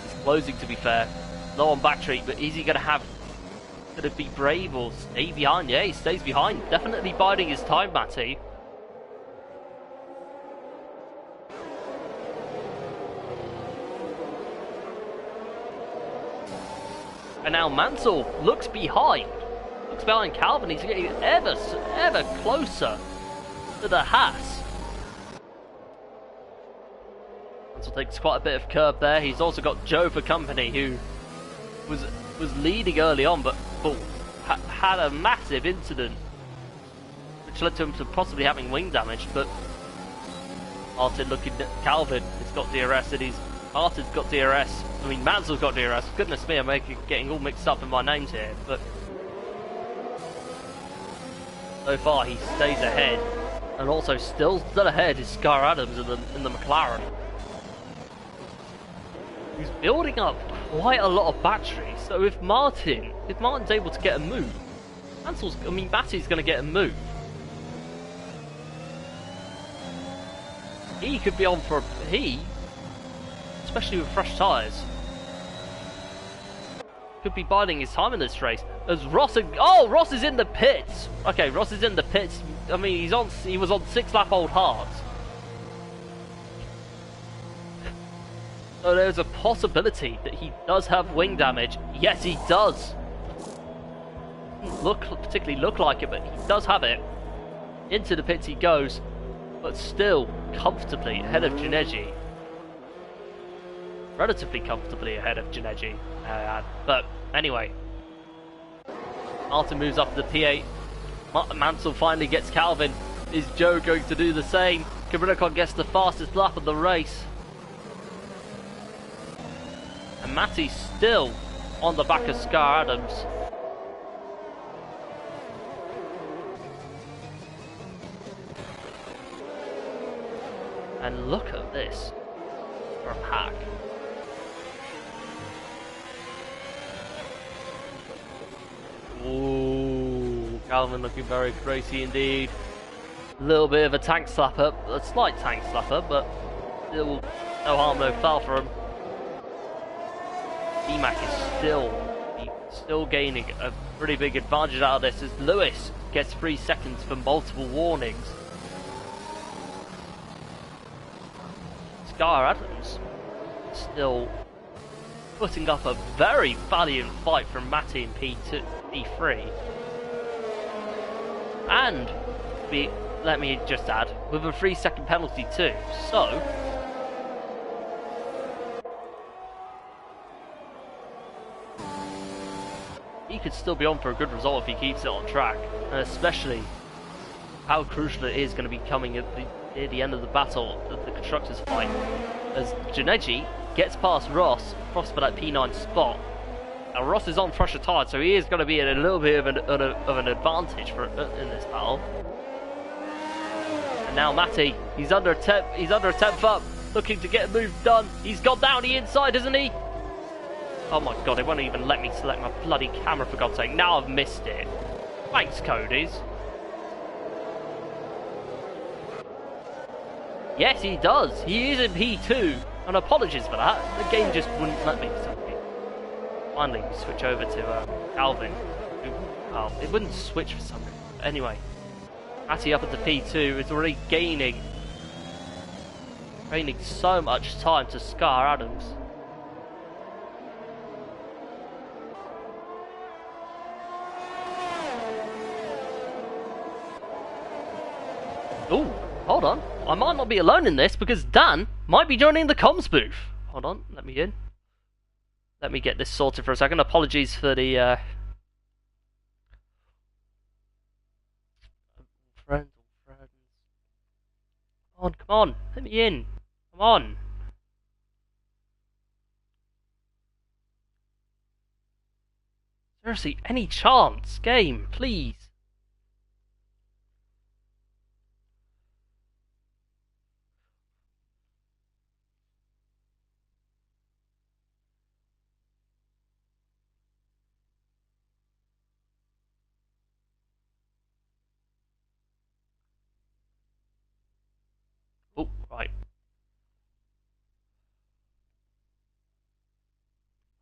He's closing, to be fair. Low on battery, but is he going to be brave or stay behind? Yeah, he stays behind. Definitely biding his time, Matty. And now Mansell looks behind. Looks behind Calvin. He's getting ever closer to the Haas. Mansell takes quite a bit of curb there. He's also got Joe for company, who was leading early on, but had a massive incident, which led to him to possibly having wing damage. But Martin looking at Calvin. He's got DRS, and Martin's got DRS. I mean, Mansell's got DRS. Goodness me, I'm getting all mixed up in my names here. But so far, he stays ahead, and also still ahead is Scar Adams in the McLaren, who's building up quite a lot of battery. So if Martin's able to get a move, Matty's going to get a move. He could be on for especially with fresh tyres, could be biding his time in this race. As Ross is in the pits. Okay, Ross is in the pits. I mean, he was on 6 lap old hards. So there's a possibility that he does have wing damage. Yes, he does. Doesn't particularly look like it, but he does have it. Into the pits he goes, but still comfortably ahead of Jineji. Relatively comfortably ahead of Jineji. But anyway, Martin moves up to the P8. Mansell finally gets Calvin. Is Joe going to do the same? Kabrinakon gets the fastest lap of the race. And Matty's still on the back of Scar Adams. And look at this from Hack. Ooh, Calvin looking very crazy indeed. A little bit of a tank slapper, a slight tank slapper, but still no harm, no foul for him. DMAC is still gaining a pretty big advantage out of this as Lewis gets 3 seconds for multiple warnings. Scar Adams still putting up a very valiant fight from Matty in P3. And let me just add, with a 3-second penalty too. So he could still be on for a good result if he keeps it on track, and especially how crucial it is going to be coming at the end of the battle of the constructors fight, as Jineji gets past Ross for that P9 spot. Now Ross is on fresher tyres, so he is going to be in a little bit of an advantage in this battle. And now Matty, he's under a tenth up, looking to get a move done. He's got down the inside, isn't he? Oh my god, it won't even let me select my bloody camera for God's sake. Now I've missed it. Thanks, Cody's. Yes, he does. He is in P2. And apologies for that. The game just wouldn't let me. Finally, we switch over to Calvin. Well, it wouldn't switch for some reason. Anyway, Matty up into P2 is already gaining so much time to Scar Adams. Ooh, hold on. I might not be alone in this because Dan might be joining the comms booth. Hold on, let me in. Let me get this sorted for a second. Apologies for the friends. Come on, let me in. Come on. Seriously, any chance? Game, please. Oh, right.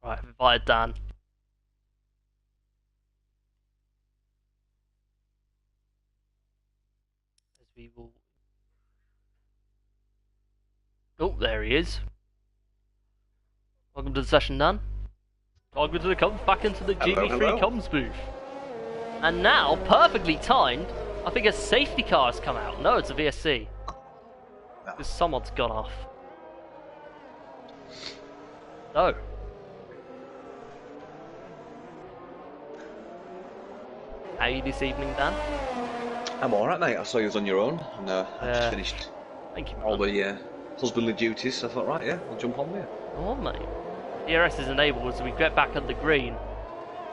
Right, I've invited Dan. As we will... Oh, there he is. Welcome to the session, Dan. Welcome to the comms, back into the GP3 comms booth. And now, perfectly timed, I think a safety car has come out. No, it's a VSC. Because someone's gone off. Oh. How are you this evening, Dan? I'm alright, mate. I saw you was on your own, and I just finished all the husbandly duties, so I thought, right, yeah, I'll jump on there. Oh, mate. DRS is enabled as we get back on the green.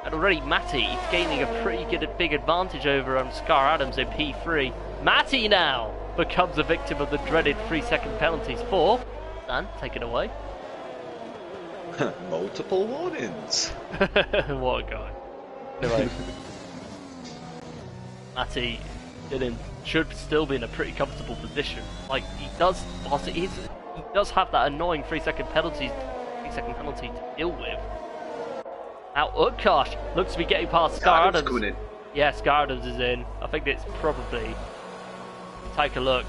And already Matty is gaining a pretty big advantage over Scar Adams in P3. Matty now becomes a victim of the dreaded 3-second penalties for... Dan, take it away. Multiple warnings. What a guy. Anyway. Matty should still be in a pretty comfortable position. Like, he does, whilst he does have that annoying 3-second penalty to deal with. Now Utkarsh looks to be getting past Scar Adams. Coming in. Yeah, Scar Adams is in. I think it's probably... Take a look.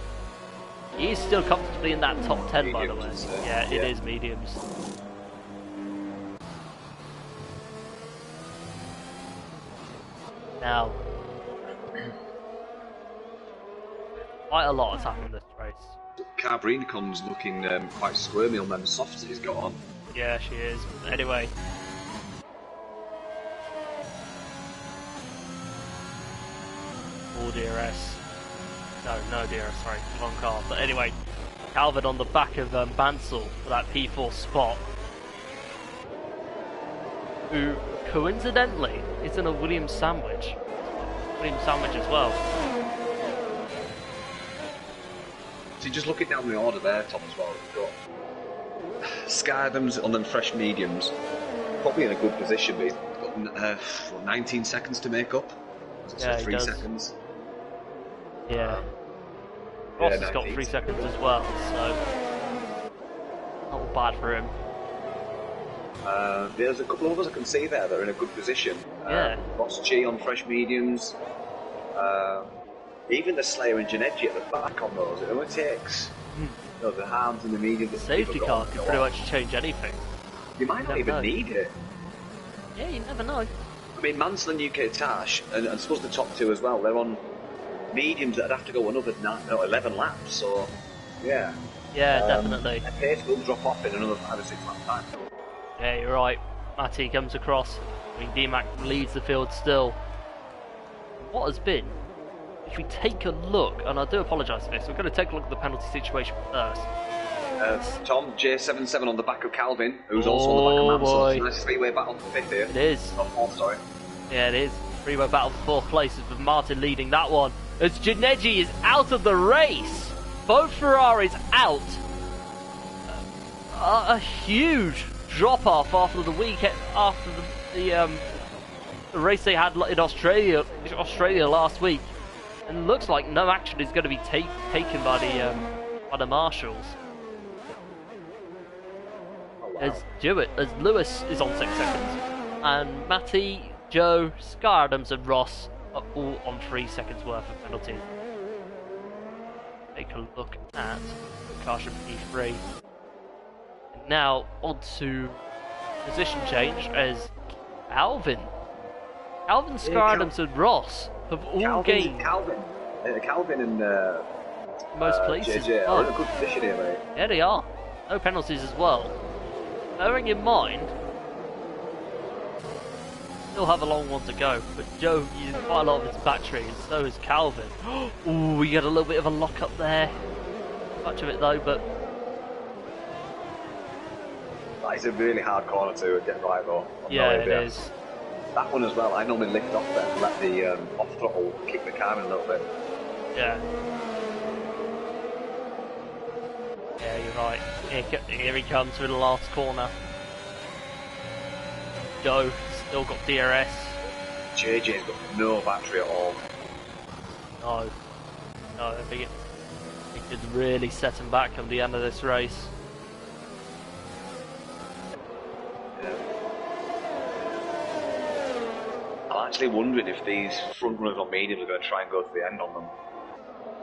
He's still comfortably in that top 10, by the way. Mediums, Yeah, it is mediums. Now, quite a lot has happened in this race. Carbrinicon's looking quite squirmy on them softs he's got on. Yeah, she is. Anyway. All DRS. No DRS, sorry, wrong car. But anyway, Calvin on the back of Bansal for that P4 spot. Who, coincidentally, is in a Williams sandwich. Williams sandwich as well. So just looking down the order there, Tom, as well, we've got Skydams on them fresh mediums, probably in a good position, but he's got 19 seconds to make up. So 3 seconds. Yeah. Ross has got 3 seconds as well, so not bad for him. There's a couple of others I can see there that are in a good position. Ross G on fresh mediums. Even the Slayer and Janetti at the back on those. It only takes the harms and the mediums. The safety car can pretty much change anything. You might not even need it. Yeah, you never know. I mean, Mansell and UK Tash, and I suppose the top two as well, they're on mediums that'd have to go another 11 laps, so yeah. Yeah, definitely. The pace will drop off in another 5 or 6 lap time. Yeah, you're right. Matty comes across. I mean, DMAC leads the field still. What has been, if we take a look, and I do apologise for this, we're going to take a look at the penalty situation first. Tom, J77 on the back of Calvin, who's also on the back of Mansell. It's a nice three-way battle for fifth here. It is. Oh, fourth, sorry. Yeah, it is. Three-way battle for 4th places with Martin leading that one. As Janetti is out of the race. Both Ferraris out. A huge drop-off after the weekend, after the race they had in Australia last week. And it looks like no action is going to be taken by the marshals. As Lewis is on 6 seconds, and Matty, Joe, Sky Adams, and Ross are all on 3 seconds worth of penalties. Take a look at caution P3. And now on to position change as Calvin, Sky Adams, and Ross have all gained. Calvin and most places. JJ are in a good position here, mate. Yeah, they are. No penalties as well. Bearing in mind, still have a long one to go, but Joe used quite a lot of his battery, and so is Calvin. Ooh, we get a little bit of a lock up there. Much of it though, but that is a really hard corner to get right though. Yeah, it is. That one as well. I normally lift off there and let the off throttle kick the car in a little bit. Yeah. Yeah, you're right. Here he comes through the last corner. Joe still got DRS. JJ's got no battery at all. No, I think it could really set him back at the end of this race. Yeah. I'm actually wondering if these front runners on mediums are going to try and go to the end on them.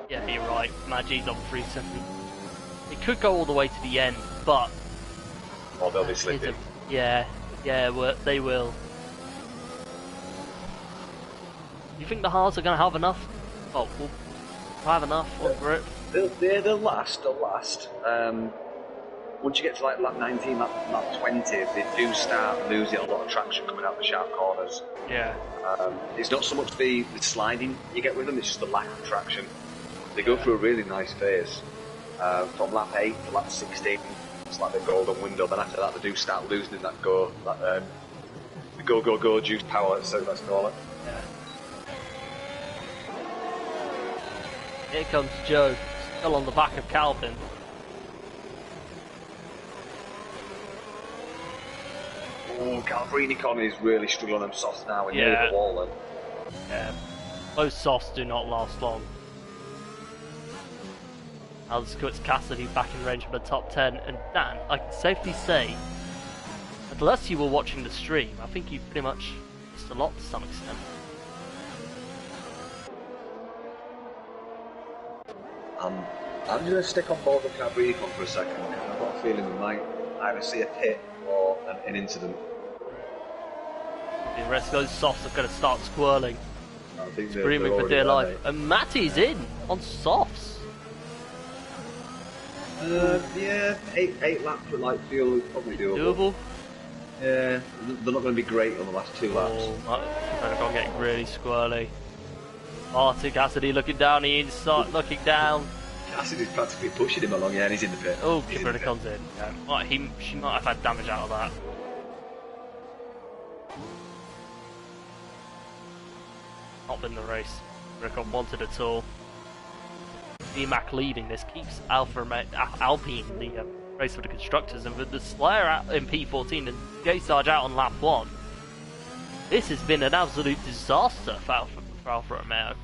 Yeah, you're right. Magi's on 3 seconds. It could go all the way to the end, but... Or they'll be slipping. Yeah, they will. You think the Haas are going to have enough? Oh, we'll have enough for it. They'll last. Once you get to like lap 19, lap 20, they do start losing a lot of traction coming out the sharp corners. Yeah. It's not so much the sliding you get with them, it's just the lack of traction. They go through a really nice phase. From lap 8 to lap 16, it's like the golden window. Then after that, they do start losing that the go juice power, so let's call it. Yeah. Here comes Joe, still on the back of Calvin. Oh, Calbrinicon is really struggling on them softs now. We're near the wall then. Yeah. Those softs do not last long. Alex puts Cassidy back in range for the top 10, and Dan, I can safely say, unless you were watching the stream, I think you pretty much missed a lot to some extent. I'm going to stick on board the Prix one for a second. I've got a feeling we might either see a pit or an incident. The rest of those softs are going to start squirreling, I think screaming for dear life. And Matty's in on softs. Yeah, eight laps with light fuel is probably doable. Yeah, they're not going to be great on the last 2 laps. I'm getting really squirrely. Arctic Cassidy looking down the inside, looking down. Cassidy's practically pushing him along, yeah, and he's in the pit. Oh, Kibrinicon's in. Yeah. She might have had damage out of that. Not been the race Rickon wanted at all. DMAC leading this keeps Alpine the race for the constructors, and with the Slayer out in P14 and J-Sarge out on lap 1, this has been an absolute disaster for Alfa Romeo.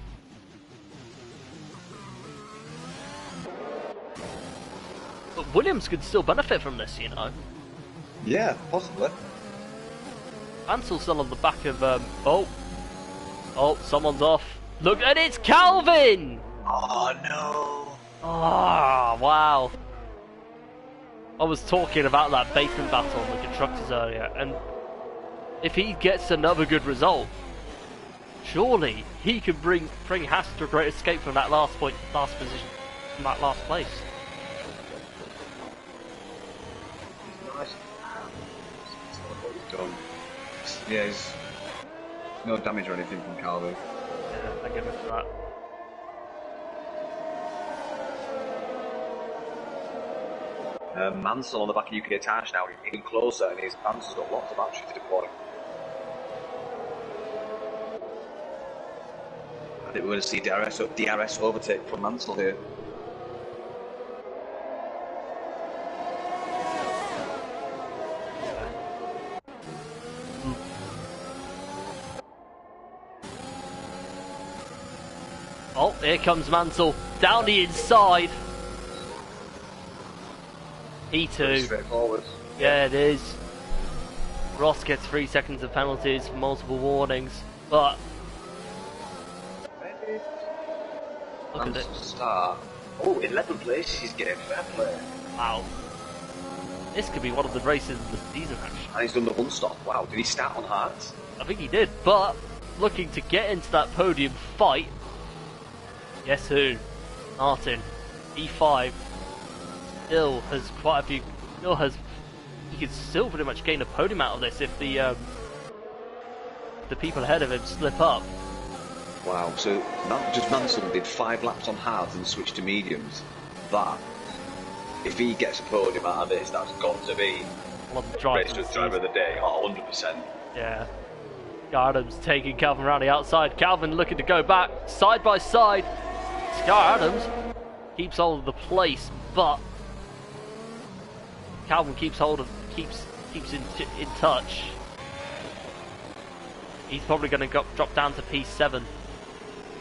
But Williams could still benefit from this, you know. Yeah, possibly. Mansell's still on the back of oh, someone's off. Look, and it's Calvin! Oh no! Ah, wow. I was talking about that basement battle on the constructors earlier, and if he gets another good result, surely he can bring Haas to a great escape from that last position, from that last place. Nice. What he's done. Yeah, he's no damage or anything from Calvin. Yeah, I give it for that. Mansell on the back of UK Tash now, even closer, and his Mansell's got lots of batteries to deploy. I think we're going to see DRS overtake from Mansell here. Oh, here comes Mansell down the inside. P2. Straightforward. Yeah, it is. Ross gets 3 seconds of penalties for multiple warnings, but look at it. Start. Oh, 11th place, he's getting fair play. Wow. This could be one of the races of the season, actually. And he's done the one stop. Wow, did he start on hard? I think he did, but looking to get into that podium fight. Guess who? Martin. E5. Still has quite a few. He could still pretty much gain a podium out of this if the people ahead of him slip up. Wow, so just Mansell did 5 laps on hards and switched to mediums. That, if he gets a podium out of this, that's got to be One of the driver of the day. Oh, 100%. Yeah. Adams taking Calvin around the outside. Calvin looking to go back side by side. Scar Adams keeps hold of the place, but Calvin keeps in touch. He's probably going to drop down to P7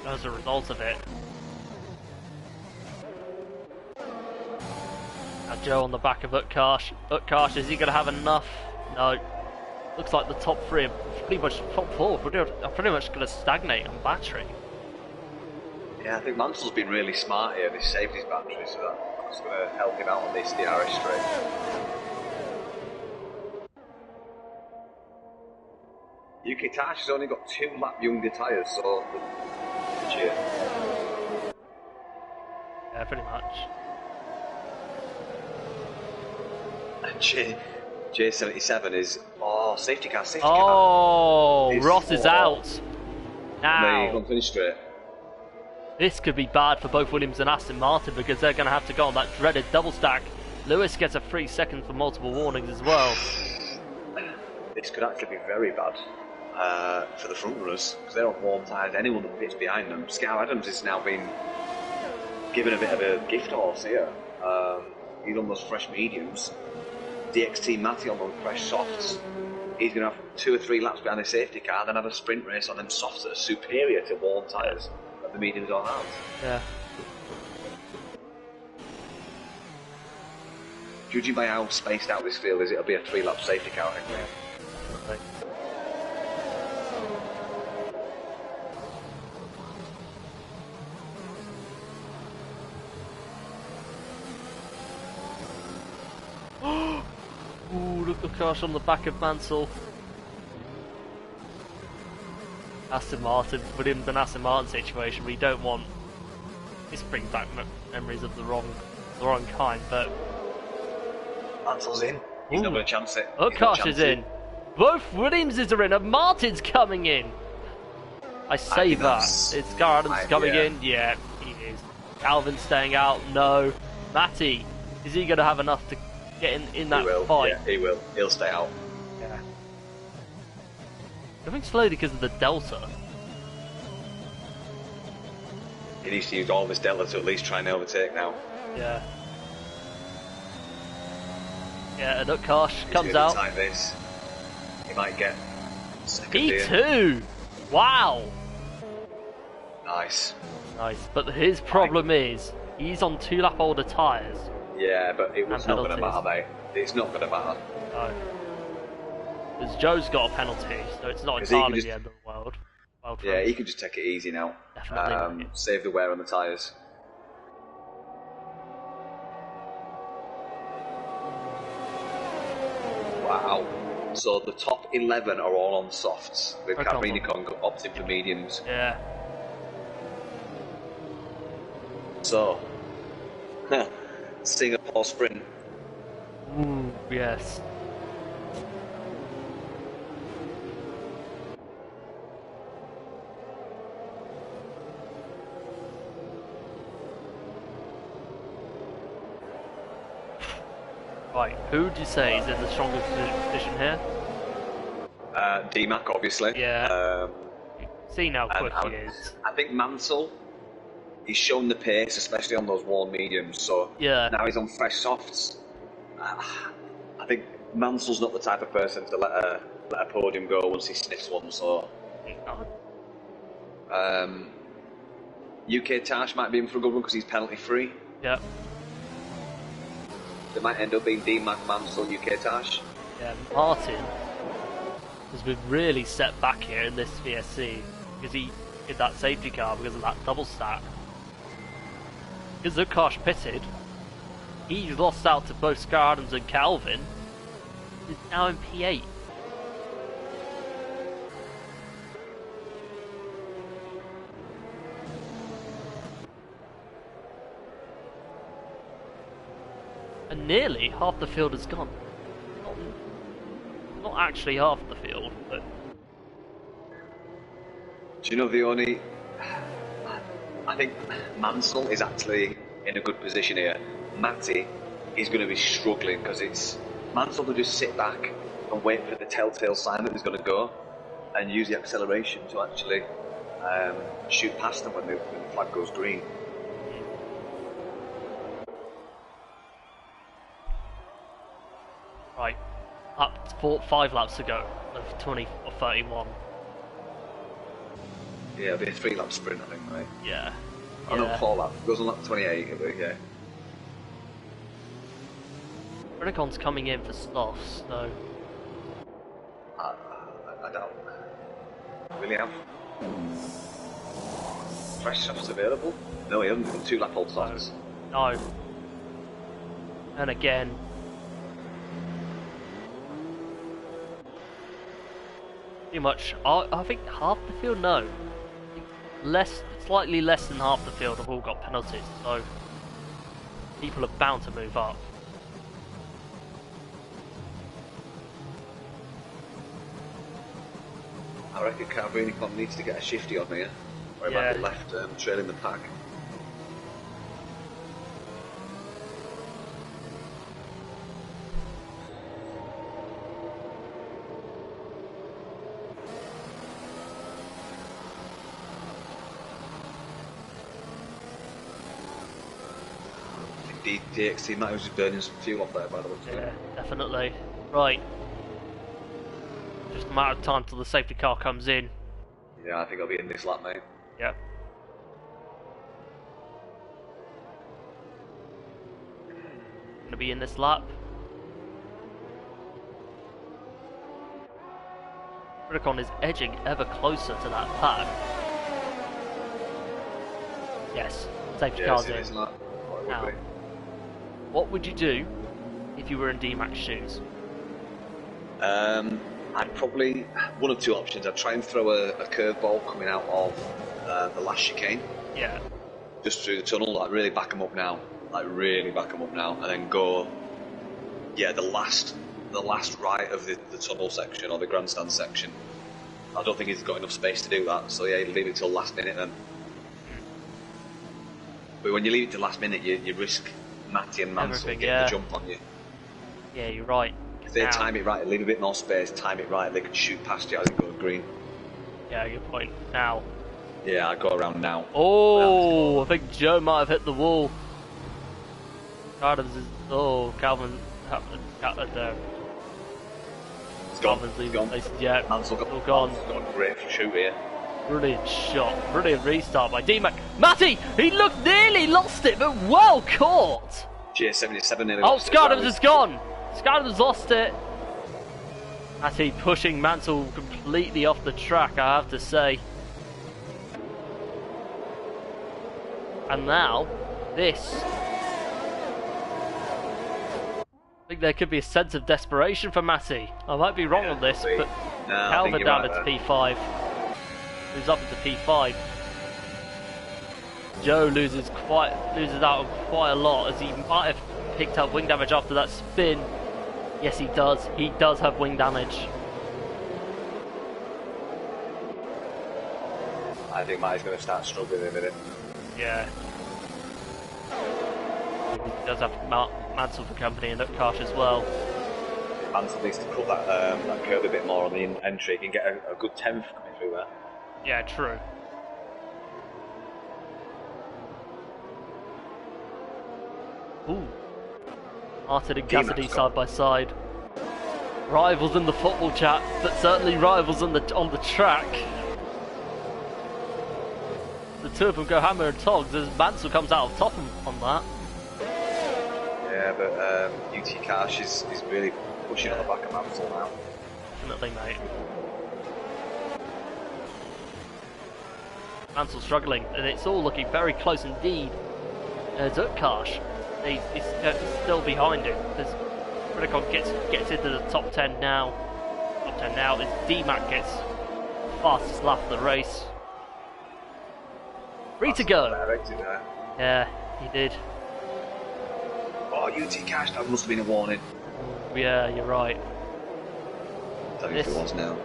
as a result of it. Now Joe on the back of Utkarsh. Utkarsh, is he going to have enough? No. Looks like the top 3 are pretty much top 4 are pretty much going to stagnate on battery. Yeah, I think Mansell's been really smart here. He's saved his battery, so that's going to help him out on this DRS straight. UK Tash has only got 2 lap younger tyres, so cheer. Yeah, pretty much. And J77 is safety car. Oh, Ross is out. Now Now, finish straight. this could be bad for both Williams and Aston Martin because they're going to have to go on that dreaded double stack. Lewis gets a 3 second for multiple warnings as well. This could actually be very bad for the front runners because they're on warm tyres. Anyone that pits behind them. Scar Adams has now been given a bit of a gift horse here. He's on those fresh mediums. DXT Matty on those fresh softs. He's going to have 2 or 3 laps behind the safety car, then have a sprint race on them softs that are superior to warm tyres that the mediums don't have. Yeah. Judging by how spaced out this field is, it'll be a 3-lap safety car, I think. Ooh, look at Gosh on the back of Mansell. Aston Martin, Williams and Aston Martin situation. We don't want. This brings back memories of the wrong kind, but Mansell's in. He's not going to chance it. Gosh is in. Both Williamses are in, and Martin's coming in. I say that. It's Gar Adams coming in. Yeah, he is. Calvin staying out. No. Matty, is he going to have enough to get in that fight? Yeah, he will. He'll stay out. Yeah. Going slowly because of the delta. He needs to use all of his delta to at least try and overtake now. Yeah. Yeah, and Utkarsh comes out. Like this. He might get second P2! Wow! Nice. Nice, but his problem is, he's on 2 lap older tyres. Yeah, but it was not going to matter, mate. It's not going to matter. No. Because Joe's got a penalty, so it's not entirely the end of the world. Yeah, he can just take it easy now. Definitely. Save the wear on the tyres. Wow. So the top 11 are all on softs, with Caprinicon opting for mediums. Yeah. So, Singapore sprint. Ooh, yes. Right, who would you say is in the strongest position here? D-Mac, obviously. Yeah. See how quick he is. I think Mansell, he's shown the pace, especially on those worn mediums, so yeah. Now he's on fresh softs. I think Mansell's not the type of person to let a podium go once he sniffs one, so... UK Tash might be in for a good one because he's penalty free. Yep. It might end up being D-Mac, Mansell, UK Tash. Yeah, Martin has been really set back here in this VSC because he did that safety car because of that double stack. Because Utkarsh pitted, he's lost out to both Scar Adams and Calvin. He's now in P8. And nearly half the field has gone. Not actually half the field, but... Do you know the only... I think Mansell is actually in a good position here. Matty is going to be struggling because it's... Mansell will just sit back and wait for the telltale sign that he's going to go and use the acceleration to actually shoot past them when the flag goes green. Right, up 5 laps to go of 20 or 31. Yeah, it'll be a 3-lap sprint, I think, right? Yeah. Oh no, 4 laps. It goes on lap 28, but yeah. Renicon's coming in for softs, so... I don't really have fresh softs available. No, he hasn't got 2-lap old softs. No. And again... Pretty much, I think half the field, no. Slightly less than half the field have all got penalties, so people are bound to move up. I reckon Caprinicon needs to get a shifty on here, or he might be left trailing the pack. DXT might have just burning some fuel off there by the looks of it. Yeah, definitely. Right. Just a matter of time till the safety car comes in. Yeah, I think I'll be in this lap, mate. Yep. Gonna be in this lap. Rubicon is edging ever closer to that pack. Yes, safety car's in. Now, what would you do if you were in D-Mac's shoes? I'd probably, one of two options. I'd try and throw a curveball coming out of the last chicane. Yeah. Just through the tunnel, like really back him up now. And then go, the last right of the tunnel section or the grandstand section. I don't think he's got enough space to do that, so yeah, leave it till last minute then. But when you leave it till last minute, you risk Matty and Mansell getting the jump on you. Yeah, you're right. If they time it right, leave a bit more space, time it right, they can shoot past you as it goes green. Yeah, good point. Now. Yeah, I go around now. Oh, I think Joe might have hit the wall. Calvin's Calvin's leaving places. Yeah, Mansell all gone. Got a great shoot here. Brilliant shot, brilliant restart by D-Mac. Matty, he looked nearly lost it, but well caught. J77 nearly. Oh, Skardham's is gone. Skardham's lost it. Matty pushing Mansell completely off the track, I have to say. And now, this. I think there could be a sense of desperation for Matty. I might be wrong on this, but Calvin down into P5. Moves up into P5. Joe loses out quite a lot, as he might have picked up wing damage after that spin. Yes, he does. He does have wing damage. I think Matty's going to start struggling in a minute. Yeah. He does have Mansell for company and Utkarsh as well. Mansell needs to cut that curve a bit more on the entry. He can get a good 10th coming through there. Yeah, true. Ooh. Martin and Cassidy side by side. Rivals in the football chat, but certainly rivals on the track. The two of them go hammer and tongs as Mansell comes out on top on that. Yeah, but UT Cash is really pushing on the back of Mansell now. Definitely, mate. Mansell struggling, and it's all looking very close indeed. Utkarsh, he's still behind him. Predicon gets into the top 10 now. Top 10 now as D-Mac gets fastest lap of the race. Free to go. Yeah, he did. Oh, UT Cash, that must have been a warning. Yeah, you're right. I don't know if it was now.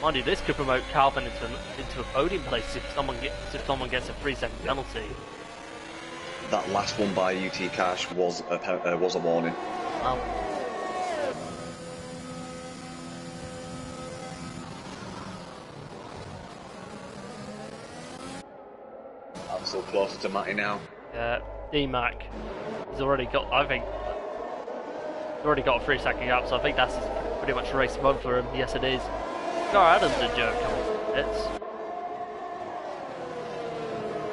Mind you, this could promote Calvin into a podium place if someone gets a 3-second penalty. That last one by UT Cash was a warning. Wow. I'm so closer to Matty now. Yeah, D-Mac has already got. I think he's already got a 3-second gap, so I think that's pretty much race one for him. Yes, it is. Gar Adams and Joe coming to the pits.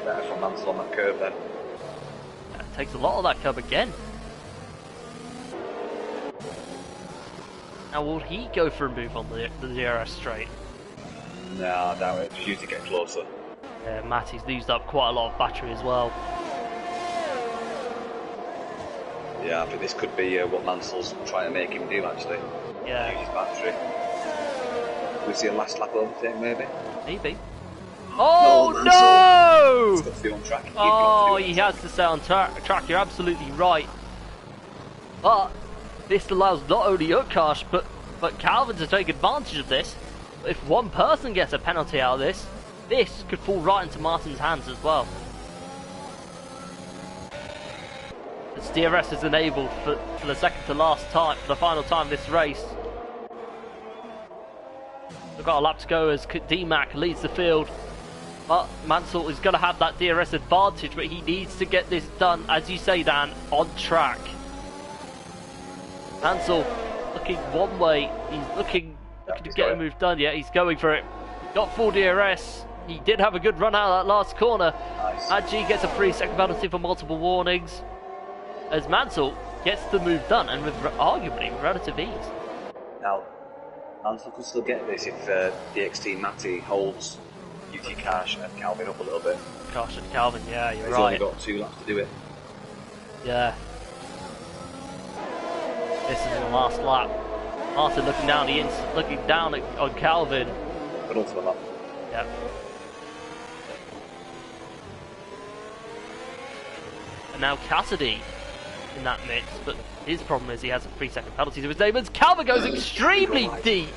Better from Mansell on that curve then. Yeah, takes a lot of that curve again. Now, will he go for a move on the DRS straight? No, I doubt it. Just use to get closer. Yeah, Matty's used up quite a lot of battery as well. Yeah, I think this could be what Mansell's trying to make him do actually. Yeah. Use his battery. We see a last lap overtake maybe? Maybe. Oh no! He's got to be on track. Oh, he has to stay on track. You're absolutely right. But this allows not only Utkarsh but Calvin to take advantage of this. If one person gets a penalty out of this, this could fall right into Martin's hands as well. As DRS is enabled for the second to last time, for the final time this race. We've got a lap to go as D-Mac leads the field. But Mansell is going to have that DRS advantage, but he needs to get this done, as you say, Dan, on track. Mansell looking one way. He's looking to get a move done. Yeah, he's going for it. Got full DRS. He did have a good run out of that last corner. Nice. Adji gets a 3-second penalty for multiple warnings. As Mansell gets the move done, and with arguably relative ease. Now, Mansell can still get this if DXT Matty holds UT Cash and Calvin up a little bit. Cash and Calvin, yeah, you're He's right. only got 2 laps to do it. Yeah. This is the last lap. Martin looking down on Calvin. Penultimate lap. Yep. And now Cassidy in that mix, but his problem is he has a 3-second penalty to his name, as Calvin goes extremely deep.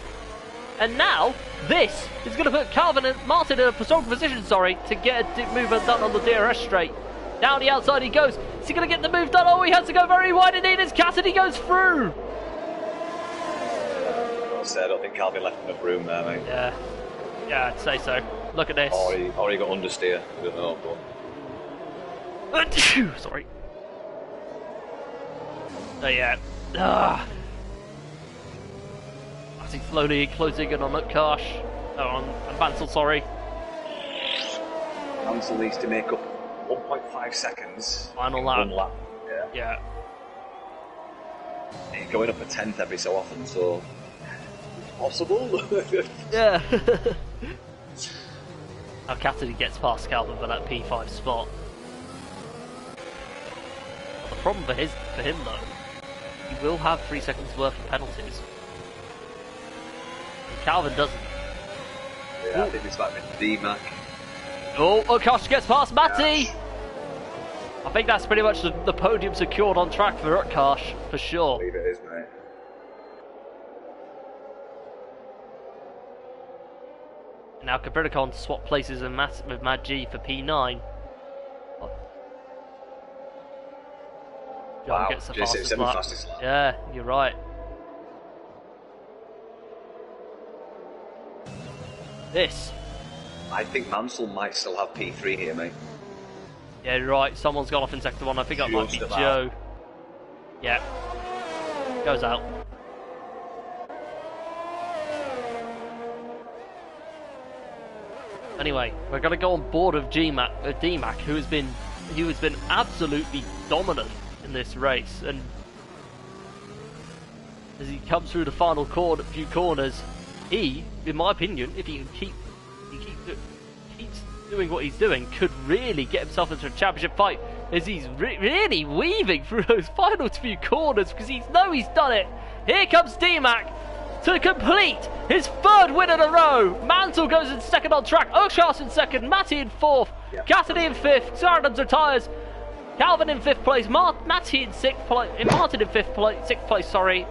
And now, this is going to put Calvin and Martin in a strong position, to get a movement done on the DRS straight. Down the outside he goes. Is he going to get the move done? Oh, he has to go very wide indeed as Cassidy goes through. I don't think Calvin left enough room there, mate. Yeah, I'd say so. Look at this. Or he got understeer. I don't know, but... Sorry. Oh yeah. I think slowly closing in on Utkarsh. Oh, on Mansell, sorry. Mansell needs to make up 1.5 seconds. Final lap. One lap. Yeah. He's going up a 10th every so often, so... It's possible. Yeah. Now Cassidy gets past Calvin for that P5 spot. But the problem for him though, he will have 3 seconds worth of penalties. And Calvin doesn't. Yeah, I think it's like with D-Mac. Oh, Utkarsh gets past Matty! Yes. I think that's pretty much the podium secured on track for Utkarsh, for sure. I believe it is, mate. Now Capricorn swap places with Mad G for P9. John gets the fastest lap. Yeah, you're right. This. I think Mansell might still have P3 here, mate. Yeah, you're right. Someone's gone off in sector 1. I think that might be Joe. Yeah. Goes out. Anyway, we're going to go on board of D-Mac, who has been absolutely dominant in this race, and as he comes through the final few corners, he, in my opinion, if he keeps doing what he's doing, could really get himself into a championship fight, as he's really weaving through those final few corners because he's done it. Here comes D-Mac to complete his 3rd win in a row. Mansell goes in 2nd on track, Utkarsh in 2nd, Matty in 4th, yep. Cassidy in 5th, Saradams retires, Calvin in 5th place, Matty in 6th place, Martin in 6th place, sorry,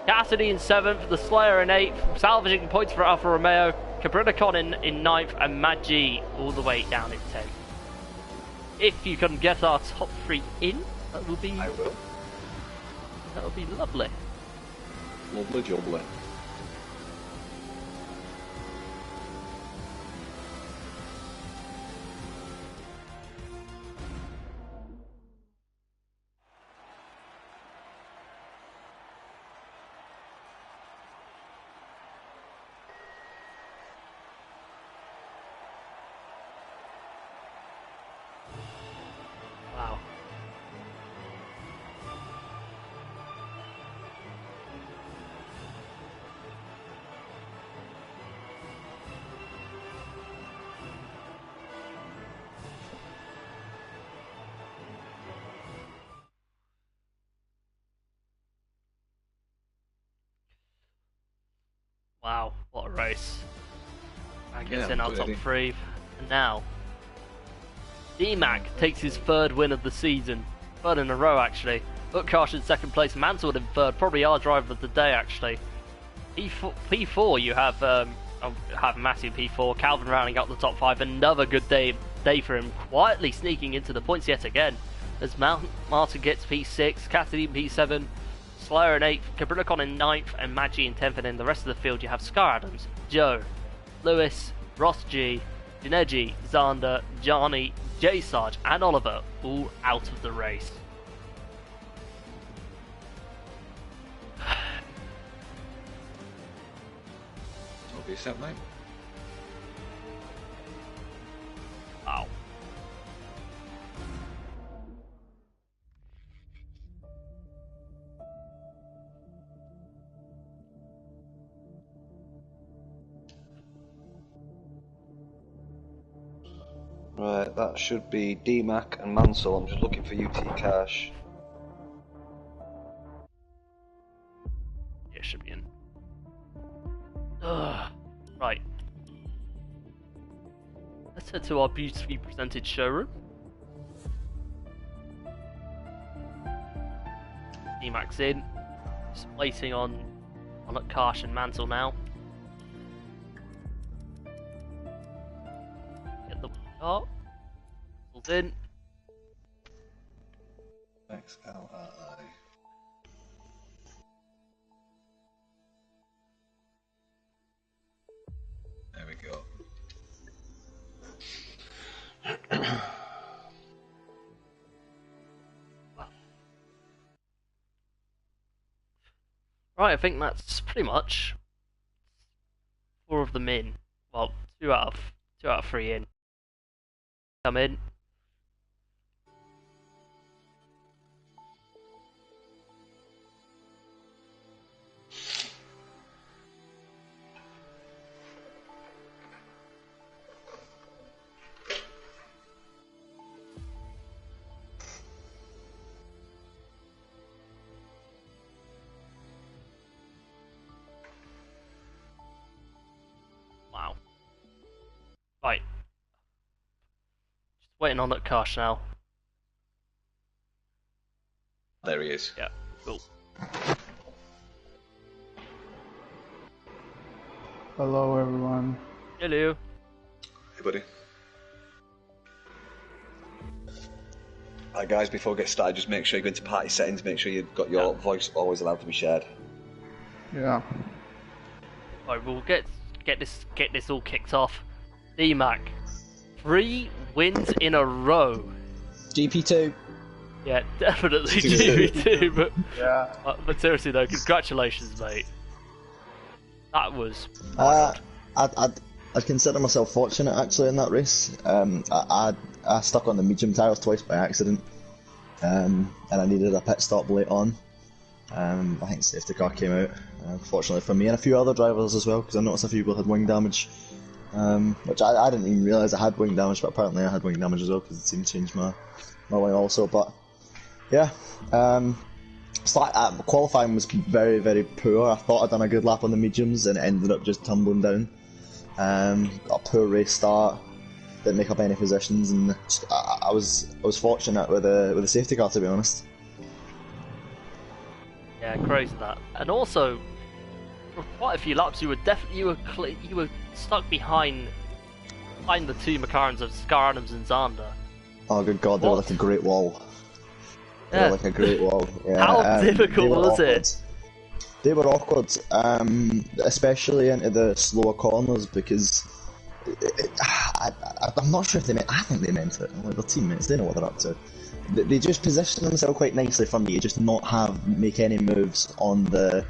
Cassidy in 7th, the Slayer in 8th, salvaging points for Alfa Romeo, Capricorn in 9th, and Mad G all the way down in 10th. If you can get our top 3 in, that would be... I will. That would be lovely. Lovely jubbly. Wow. Wow, what a race. I guess in our top 3. And now, D-Mac takes his 3rd win of the season. 3rd in a row, actually. Utkarsh in 2nd place, Mansell in 3rd, probably our driver of the day, actually. P4, you have Matty in P4, Calvin rounding out the top 5, another good day for him, quietly sneaking into the points yet again, as Martin gets P6, Cassidy in P7, Slayer in 8th, Capricorn in 9th, and Maggi in 10th, and in the rest of the field you have Scar Adams, Joe, Lewis, Ross G, Dineji, Zander, Johnny, J Sarge, and Oliver all out of the race. I'll be set, mate. Wow. Right, that should be D-Mac and Mansell. I'm just looking for UT Cash. it should be in. Ugh. Right. Let's head to our beautifully presented showroom. D-Max in. Just waiting on Karsh and Mantle now. Get the car. Pulls in. XLRI. There we go. Right, I think that's pretty much 4 of them in. Well, 2 out of 3 in. Come in. Wow. Right. Just waiting on that Karsh now. There he is. Yeah, cool. Hello, everyone. Hello. Hey, buddy. Alright, guys, before we get started, just make sure you go into party settings, make sure you've got your voice always allowed to be shared. Yeah. Right, we'll get this all kicked off. D-Mac, 3 wins in a row. GP2. Yeah, definitely GP2, but seriously though, congratulations, mate. That was. I'd consider myself fortunate actually in that race. I stuck on the medium tyres twice by accident, and I needed a pit stop late on. I think the safety car came out, fortunately for me and a few other drivers as well, because I noticed a few people had wing damage, which I didn't even realise I had wing damage, but apparently I had wing damage as well because it seemed to change my wing also. But yeah, qualifying was very, very poor. I thought I'd done a good lap on the mediums and it ended up just tumbling down. Got a poor race start, didn't make up any positions, and I was fortunate with the safety car, to be honest. Yeah, crazy that. And also, for quite a few laps, you were stuck behind the 2 McLarens of Scar Adams and Zander. Oh good God, they were like a great wall. They were like a great wall. Yeah. How difficult was it? They were awkward, especially into the slower corners, because I'm not sure if they meant. I think they meant it. Like, their teammates, they know what they're up to. They just positioned themselves quite nicely for me to just not make any moves on the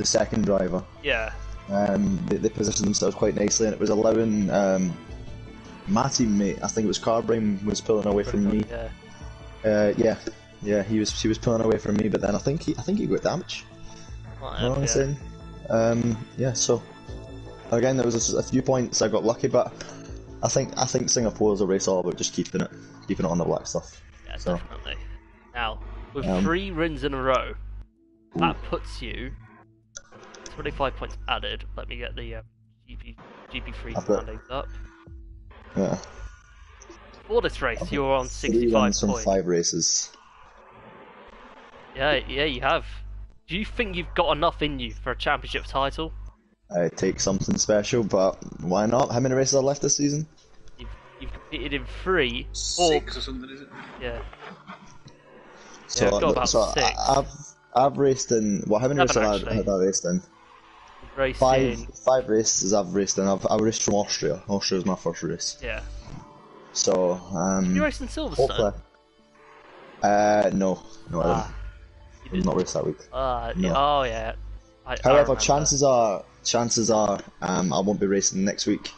second driver. Yeah. They positioned themselves quite nicely, and it was allowing my teammate, I think it was Carbrain, was pulling away from me. Yeah, he was pulling away from me, but then I think he got damage. Yeah, so again, there was a few points I got lucky, but I think Singapore's a race all about just keeping it on the black stuff. Yeah, so. Definitely. Now, with 3 wins in a row, that puts you 25 points added. Let me get the GP3 standings up. Yeah. For this race, you're on 65 points from points. 5 races. Yeah, you have. Do you think you've got enough in you for a championship title? I take something special, but why not? How many races are left this season? You've competed in 3, 4... 6 or something, is it? Yeah. So, yeah, I've got about 6. I've raced in... Well, how many races have I raced in? Five races I've raced in. I've raced from Austria. Austria was my first race. Yeah. So, you raced in Silverstone? No, I didn't. Not raced that week. No. Oh yeah. However, chances are, I won't be racing next week,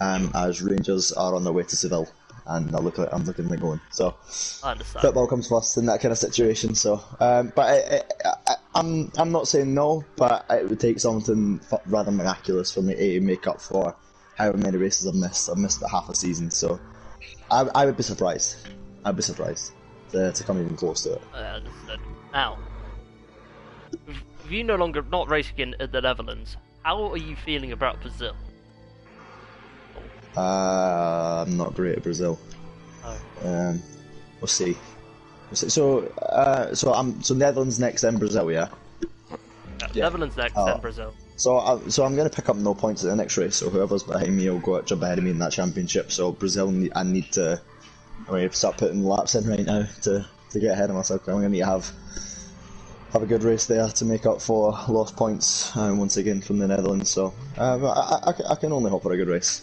as Rangers are on their way to Seville, and I'm looking like going. So, I understand. Football comes first in that kind of situation. So, but I'm not saying no, but it would take something rather miraculous for me to make up for however many races I've missed. I've missed half a season, so I would be surprised. I'd be surprised to come even close to it. Understood. Now, with you no longer not racing in the Netherlands, how are you feeling about Brazil? I'm not great at Brazil. Oh. We'll see. So Netherlands next, then Brazil, yeah. Netherlands next, then Brazil. So I'm going to pick up no points at the next race. So whoever's behind me will jump ahead of me in that championship. So Brazil, I need to start putting laps in right now to get ahead of myself. I'm going to need to have a good race there to make up for lost points once again from the Netherlands. So I can only hope for a good race.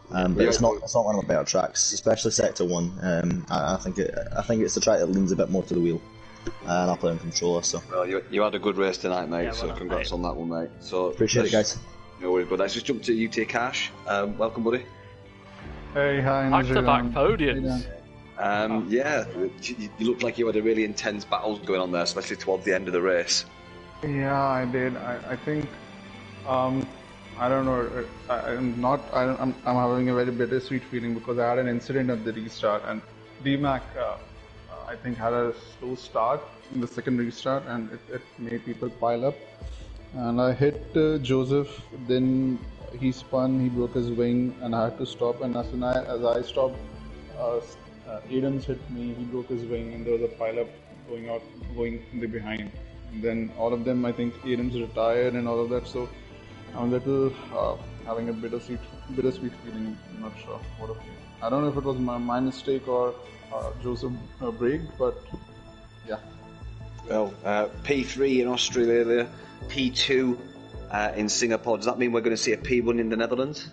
But it's not one of my better tracks, especially Sector 1. I think it's the track that leans a bit more to the wheel, and I play on controller. So well, you had a good race tonight, mate. Yeah, so well, congrats on that one, mate. So appreciate it, guys. No worries, but let's just jump to UT Cash. Welcome, buddy. Hey, hi, Back-to-back podiums. Yeah, you looked like you had a really intense battle going on there, especially towards the end of the race. Yeah, I did. I think, I don't know. I'm having a very bittersweet feeling because I had an incident at the restart, and DMAC, I think, had a slow start in the second restart, and it made people pile up. And I hit Joseph. Then he spun. He broke his wing, and I had to stop. And as soon as I stopped, Adams hit me. He broke his wing, and there was a pile up going in the behind. And then all of them, I think Adams retired and all of that. So I'm a little having a bittersweet feeling. I'm not sure what of it. I don't know if it was my mistake or Joseph braked, but yeah. Well, P3 in Australia there, P2 in Singapore. Does that mean we're going to see a P1 in the Netherlands?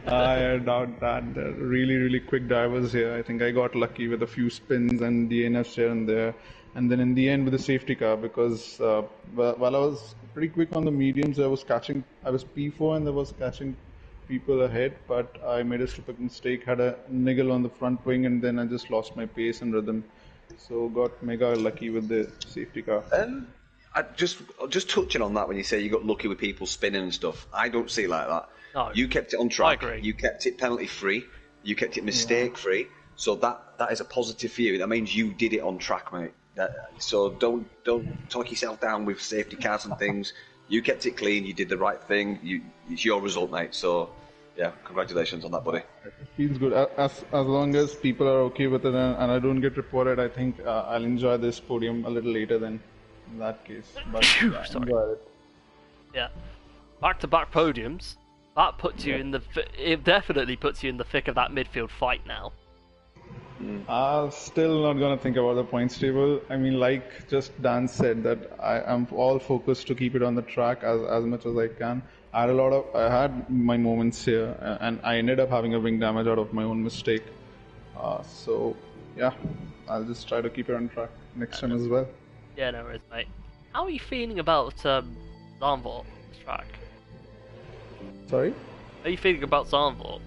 I doubt that. They're really quick drivers here. I think I got lucky with a few spins and DNFs here and there. And then in the end with the safety car, because while I was pretty quick on the mediums, I was P4 and I was catching people ahead, but I made a stupid mistake, had a niggle on the front wing, and then I just lost my pace and rhythm. So got mega lucky with the safety car. Just touching on that, when you say you got lucky with people spinning and stuff, I don't see it like that. No, you kept it on track. I agree. You kept it penalty free. You kept it mistake free. So that is a positive for you. That means you did it on track, mate. So don't talk yourself down with safety cars and things. You kept it clean. You did the right thing. It's your result, mate. So yeah, congratulations on that, buddy. It feels good. As long as people are okay with it and I don't get reported, I think I'll enjoy this podium a little later than in that case. But yeah, enjoy it. Yeah, back-to-back podiums. That puts you in it definitely puts you in the thick of that midfield fight now. I'm still not gonna think about the points table. I mean, like just Dan said, that I am all focused to keep it on the track as much as I can. I had my moments here, and I ended up having a wing damage out of my own mistake. So yeah, I'll just try to keep it on track next time as well. Yeah, no worries, mate. How are you feeling about Zandvoort, this track? Sorry? How are you feeling about Zandvoort?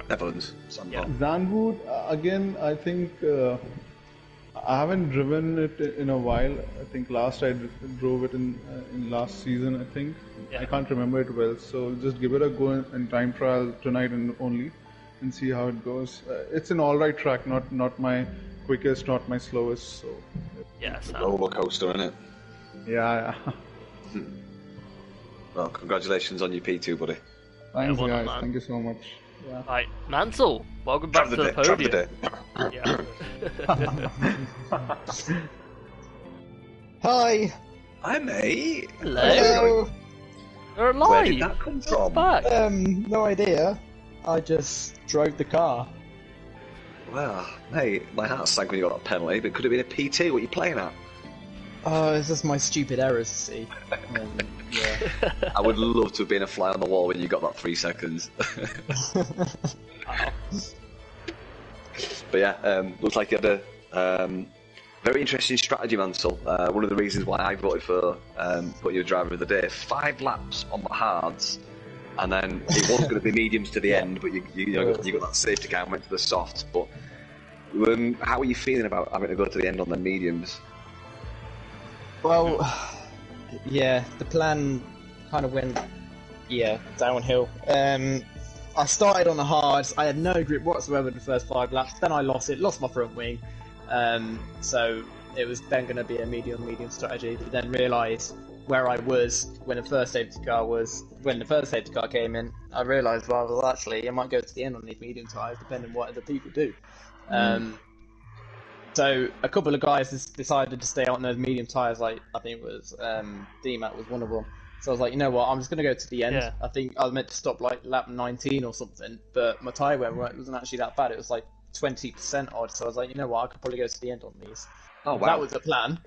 Netherlands. Yeah. Zandvoort, again, I think I haven't driven it in a while. I think last I drove it in last season, I think. Yeah. I can't remember it well, so just give it a go in time trial tonight and only, and see how it goes. It's an alright track, not my quickest, not my slowest. So Yeah, roller coaster, isn't it? yeah. Well, congratulations on your P2, buddy. Thanks, well done, guys. man. Thank you so much. Yeah. Right, Mansell, welcome back to the podium. Yeah. Hi. Hi, mate. Hello. You're alive. Where did that come from? Back. No idea. I just drove the car. Well, mate, my heart sank when you got that penalty, but it could have been a P2. What are you playing at? It's just my stupid errors, see. Yeah. I would love to have been a fly on the wall when you got that 3 seconds. But yeah, looks like you had a very interesting strategy, Mansell. One of the reasons why I voted for putting you a driver of the day. 5 laps on the hards, and then it was going to be mediums to the end, but you got that safety car and went to the softs. But how are you feeling about having to go to the end on the mediums? Well, yeah, the plan kind of went, downhill. I started on the hards. I had no grip whatsoever the first 5 laps. Then I lost my front wing. So it was then going to be a medium strategy. But then realised where I was when the first safety car came in. I realised, well, actually, I might go to the end on these medium tyres, depending on what other people do. So a couple of guys decided to stay out on those medium tyres. Like I think it was DMAC was one of them. So I was like, you know what, I'm just going to go to the end. Yeah. I think I was meant to stop like lap 19 or something, but my tyre wear wasn't actually that bad. It was like 20% odd. So I was like, you know what, I could probably go to the end on these. Oh wow. That was the plan.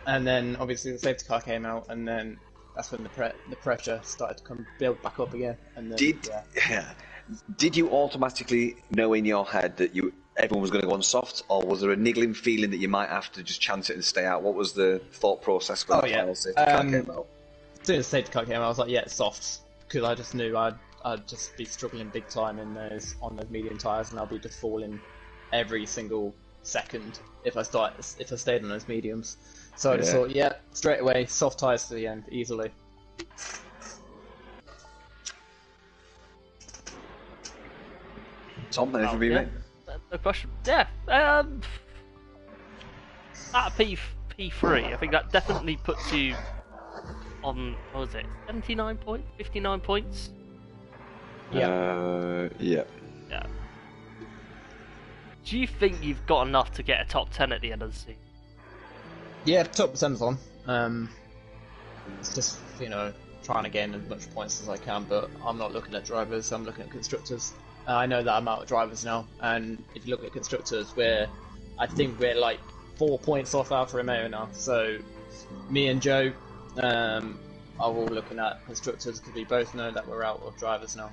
And then obviously the safety car came out, and then that's when the pressure started to build back up again. And then, Did you automatically know in your head that everyone was going to go on soft, or was there a niggling feeling that you might have to just chance it and stay out? What was the thought process when the final safety car came out? As soon as the safety car came out, I was like, yeah, softs, because I just knew I'd just be struggling big time on those medium tyres, and I'll be just falling every single second if I stayed on those mediums. So I just thought, yeah, straight away, soft tyres to the end, easily. Tom, anything for you, mate? No question. Yeah. At P3, I think that definitely puts you on, what was it, 79 points? 59 points? Yeah. Yeah. Do you think you've got enough to get a top 10 at the end of the season? Yeah, top 10's on. It's just, trying to gain as much points as I can, but I'm not looking at drivers, I'm looking at constructors. I know that I'm out of drivers now, and if you look at constructors, I think we're like 4 points off Alfa Romeo now. So me and Joe are all looking at constructors because we both know that we're out of drivers now.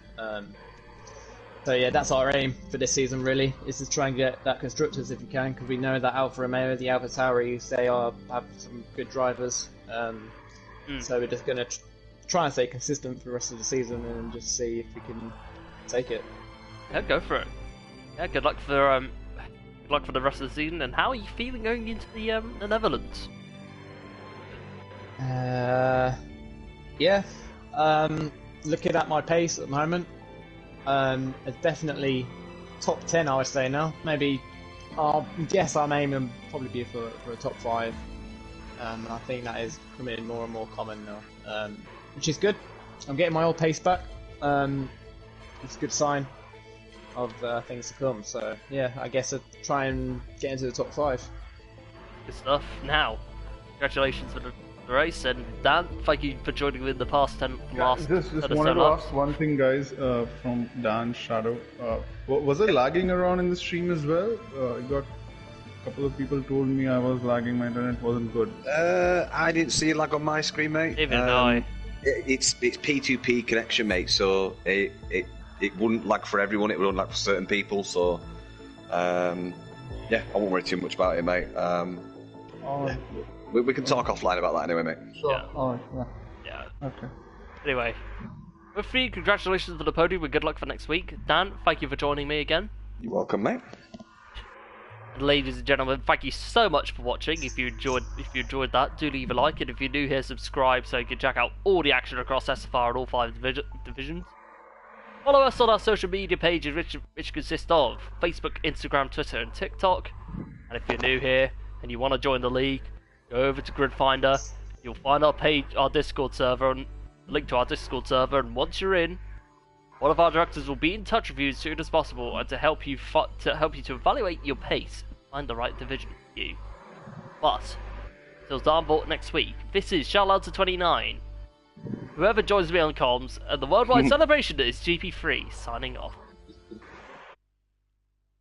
So yeah, that's our aim for this season really, is to try and get that constructors if you can, because we know that Alfa Romeo, the Alfa Tauri, they have some good drivers. So we're just going to try and stay consistent for the rest of the season and just see if we can take it. Yeah, go for it. Yeah, good luck for the rest of the season. And how are you feeling going into the Netherlands? Looking at my pace at the moment, it's definitely top 10, I would say now. Maybe, I'm aiming probably be for a top 5. I think that is becoming more and more common now, which is good. I'm getting my old pace back. It's a good sign of things to come. So yeah, I guess I'll try and get into the top 5. Good stuff. Now, congratulations for the race, and Dan, thank you for joining me in the past 10 last. Just wanted to ask one thing, guys, from Dan Shadow. Was I lagging around in the stream as well? I got a couple of people told me I was lagging. My internet wasn't good. I didn't see a lag on my screen, mate. Even I. It's P2P connection, mate. So it wouldn't lag for everyone. It would only lag for certain people. So yeah, I won't worry too much about it, mate. We can talk offline about that anyway, mate. Sure. Yeah. Yeah. Okay. Anyway, with me, congratulations on the podium and good luck for next week. Dan, thank you for joining me again. You're welcome, mate. And ladies and gentlemen, thank you so much for watching. If you enjoyed that, do leave a like, and if you're new here, subscribe so you can check out all the action across SFR and all 5 divisions. Follow us on our social media pages, which consist of Facebook, Instagram, Twitter, and TikTok. And if you're new here and you want to join the league, go over to Grid Finder. You'll find our page, our Discord server, and link to our Discord server. And once you're in, one of our directors will be in touch with you as soon as possible, and to help you to evaluate your pace and find the right division for you. But till Darnbort next week, this is Charlotte 29. Whoever joins me on comms, and the worldwide celebration is GP3 signing off.